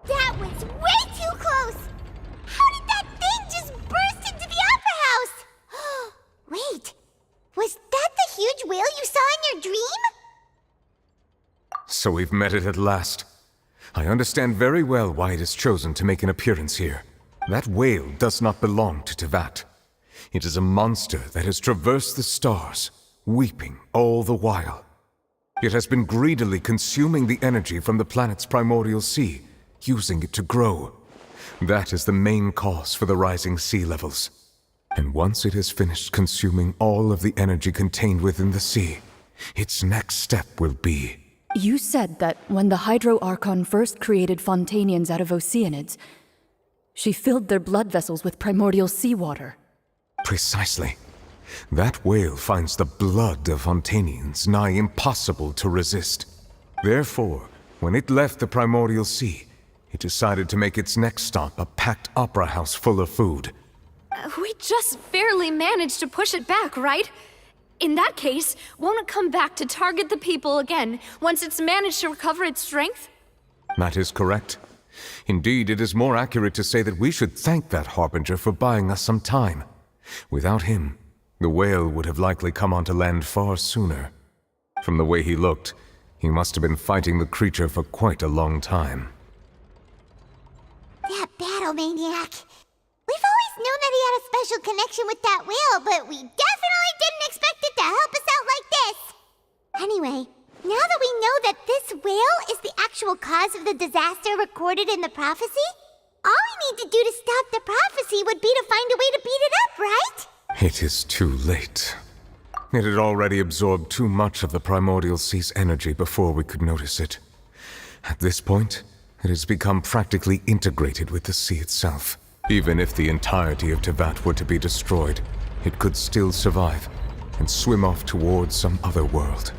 That was way too close! How did that thing just burst into the Opera House? Wait, was that the huge whale you saw in your dream? So we've met it at last. I understand very well why it has chosen to make an appearance here. That whale does not belong to Tevat. It is a monster that has traversed the stars, weeping all the while. It has been greedily consuming the energy from the planet's primordial sea, using it to grow. That is the main cause for the rising sea levels. And once it has finished consuming all of the energy contained within the sea, its next step will be... You said that when the Hydro Archon first created Fontanians out of Oceanids, she filled their blood vessels with primordial seawater. Precisely. That whale finds the blood of Fontanians nigh impossible to resist. Therefore, when it left the primordial sea, it decided to make its next stop a packed opera house full of food. We just barely managed to push it back, right? In that case, won't it come back to target the people again once it's managed to recover its strength? That is correct. Indeed, it is more accurate to say that we should thank that Harbinger for buying us some time. Without him, the whale would have likely come onto land far sooner. From the way he looked, he must have been fighting the creature for quite a long time. That battle maniac. We've always known that he had a special connection with that whale, but we definitely didn't expect it to help us out like this. Anyway, now that we know that this whale is the actual cause of the disaster recorded in the prophecy, all we need to do to stop the prophecy would be to find a way to beat it up, right? It is too late. It had already absorbed too much of the primordial sea's energy before we could notice it. At this point, It has become practically integrated with the sea itself. Even if the entirety of Tevat were to be destroyed, it could still survive and swim off towards some other world.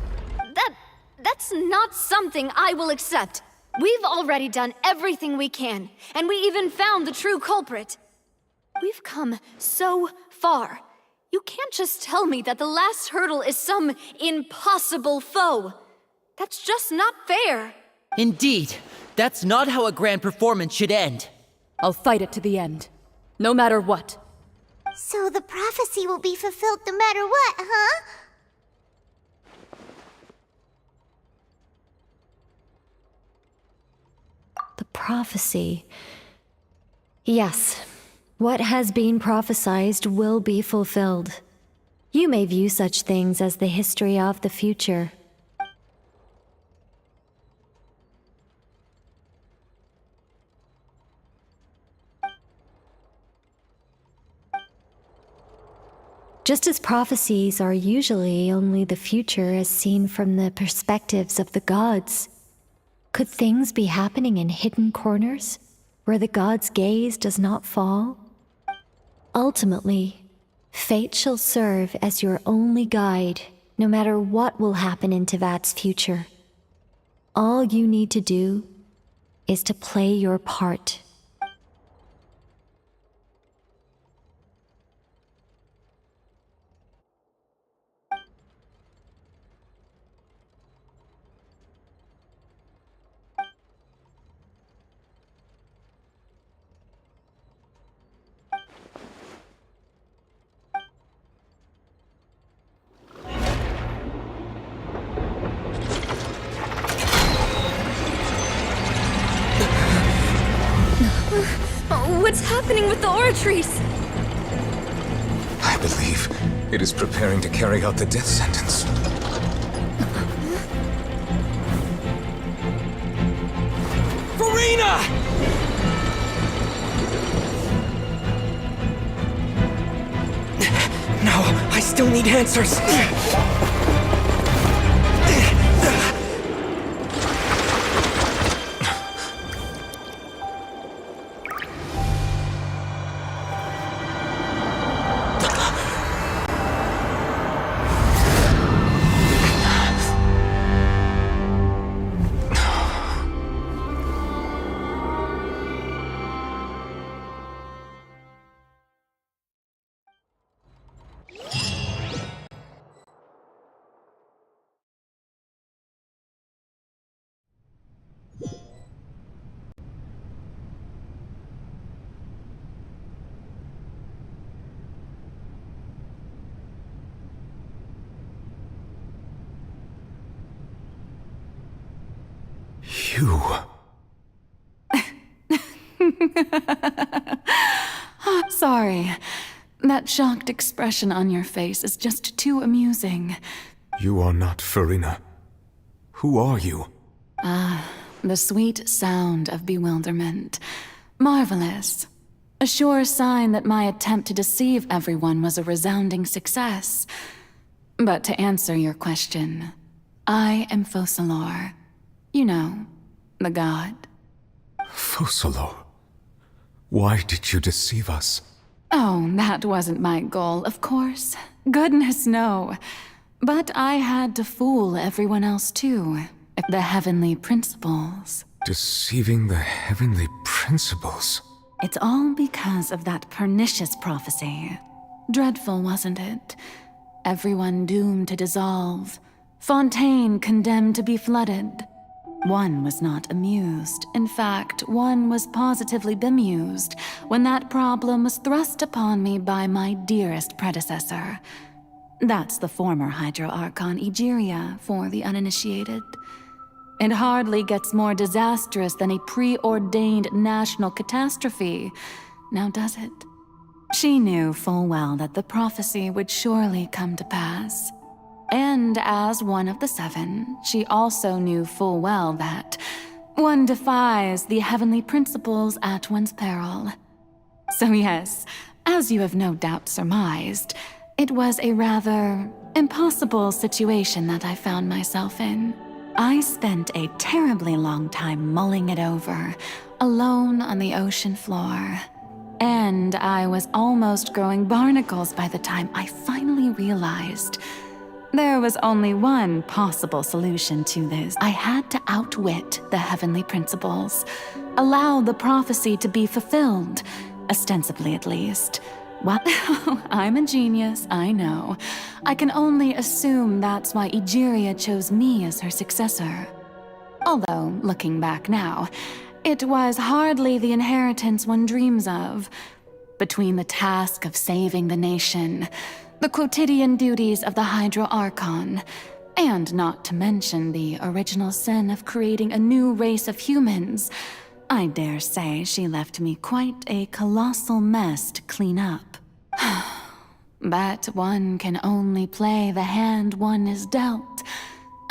That's not something I will accept. We've already done everything we can, and we even found the true culprit. We've come so far. You can't just tell me that the last hurdle is some impossible foe. That's just not fair. Indeed, that's not how a grand performance should end. I'll fight it to the end, no matter what. So the prophecy will be fulfilled no matter what, huh? The prophecy. Yes, what has been prophesied will be fulfilled. You may view such things as the history of the future. Just as prophecies are usually only the future as seen from the perspectives of the gods, could things be happening in hidden corners, where the gods' gaze does not fall? Ultimately, fate shall serve as your only guide, no matter what will happen in Tevat's future. All you need to do is to play your part. What's happening with the oratories? I believe it is preparing to carry out the death sentence. Furina! No, I still need answers. You... Sorry. That shocked expression on your face is just too amusing. You are not Furina. Who are you? The sweet sound of bewilderment. Marvelous. A sure sign that my attempt to deceive everyone was a resounding success. But to answer your question, I am Focalor. You know, the god. Focalor? Why did you deceive us? Oh, that wasn't my goal, of course. Goodness, no. But I had to fool everyone else too. The heavenly principles. Deceiving the heavenly principles? It's all because of that pernicious prophecy. Dreadful, wasn't it? Everyone doomed to dissolve. Fontaine condemned to be flooded. One was not amused. In fact, one was positively bemused when that problem was thrust upon me by my dearest predecessor. That's the former Hydro Archon Egeria for the uninitiated. It hardly gets more disastrous than a preordained national catastrophe, now does it? She knew full well that the prophecy would surely come to pass. And as one of the seven, she also knew full well that one defies the heavenly principles at one's peril. So yes, as you have no doubt surmised, it was a rather impossible situation that I found myself in. I spent a terribly long time mulling it over, alone on the ocean floor. And I was almost growing barnacles by the time I finally realized there was only one possible solution to this. I had to outwit the heavenly principles, allow the prophecy to be fulfilled, ostensibly at least. Well, I'm a genius, I know. I can only assume that's why Egeria chose me as her successor. Although, looking back now, it was hardly the inheritance one dreams of. Between the task of saving the nation, the quotidian duties of the Hydro Archon, and not to mention the original sin of creating a new race of humans, I dare say she left me quite a colossal mess to clean up. But one can only play the hand one is dealt.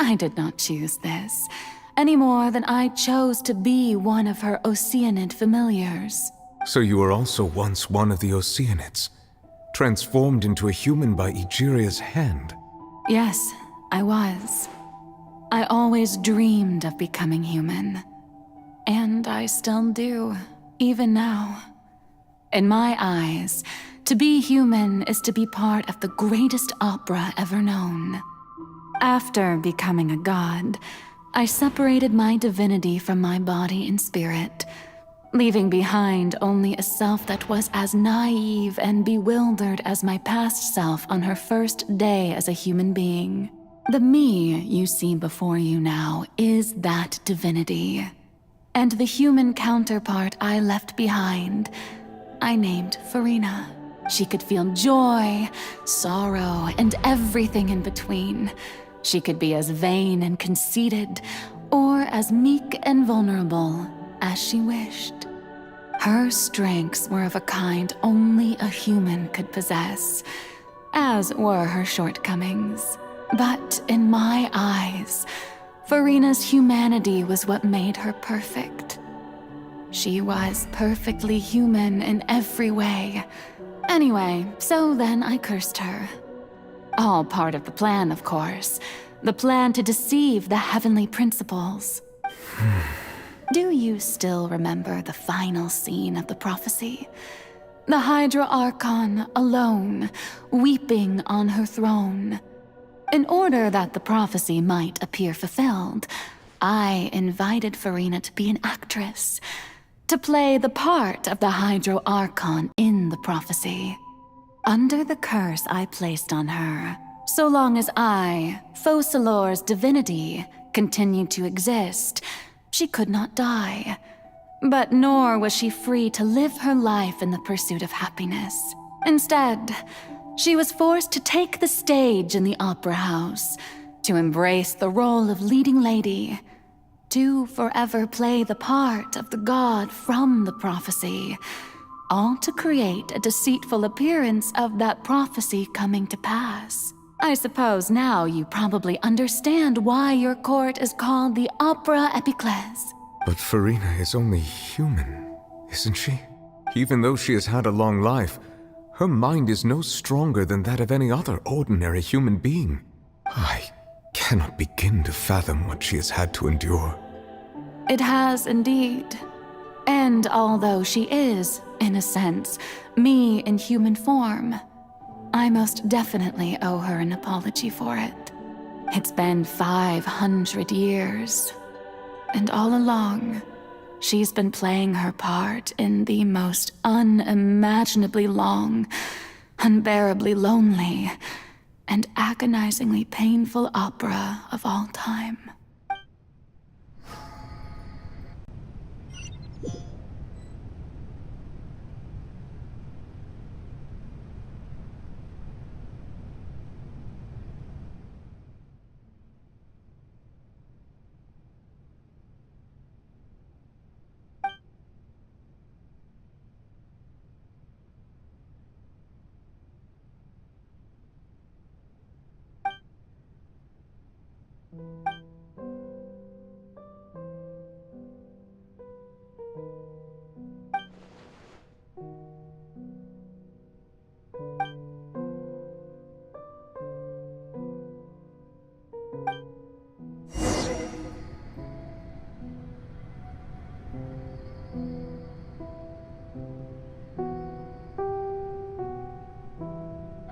I did not choose this, any more than I chose to be one of her Oceanid familiars. So you were also once one of the Oceanids, transformed into a human by Egeria's hand? Yes, I was. I always dreamed of becoming human. And I still do, even now. In my eyes, to be human is to be part of the greatest opera ever known. After becoming a god, I separated my divinity from my body and spirit, leaving behind only a self that was as naive and bewildered as my past self on her first day as a human being. The me you see before you now is that divinity. And the human counterpart I left behind, I named Furina. She could feel joy, sorrow, and everything in between. She could be as vain and conceited, or as meek and vulnerable as she wished. Her strengths were of a kind only a human could possess, as were her shortcomings. But in my eyes, Furina's humanity was what made her perfect. She was perfectly human in every way. Anyway, so then I cursed her. All part of the plan, of course. The plan to deceive the heavenly principles. Do you still remember the final scene of the prophecy? The Hydro Archon alone, weeping on her throne. In order that the prophecy might appear fulfilled, I invited Furina to be an actress, to play the part of the Hydro Archon in the prophecy. Under the curse I placed on her, so long as I, Focalor's divinity, continued to exist, she could not die. But nor was she free to live her life in the pursuit of happiness. Instead, she was forced to take the stage in the opera house, to embrace the role of leading lady, to forever play the part of the god from the prophecy, all to create a deceitful appearance of that prophecy coming to pass. I suppose now you probably understand why your court is called the Opera Epíclesis. But Furina is only human, isn't she? Even though she has had a long life, her mind is no stronger than that of any other ordinary human being. I cannot begin to fathom what she has had to endure. It has indeed. And although she is, in a sense, me in human form, I most definitely owe her an apology for it. It's been 500 years, and all along, she's been playing her part in the most unimaginably long, unbearably lonely, and agonizingly painful opera of all time.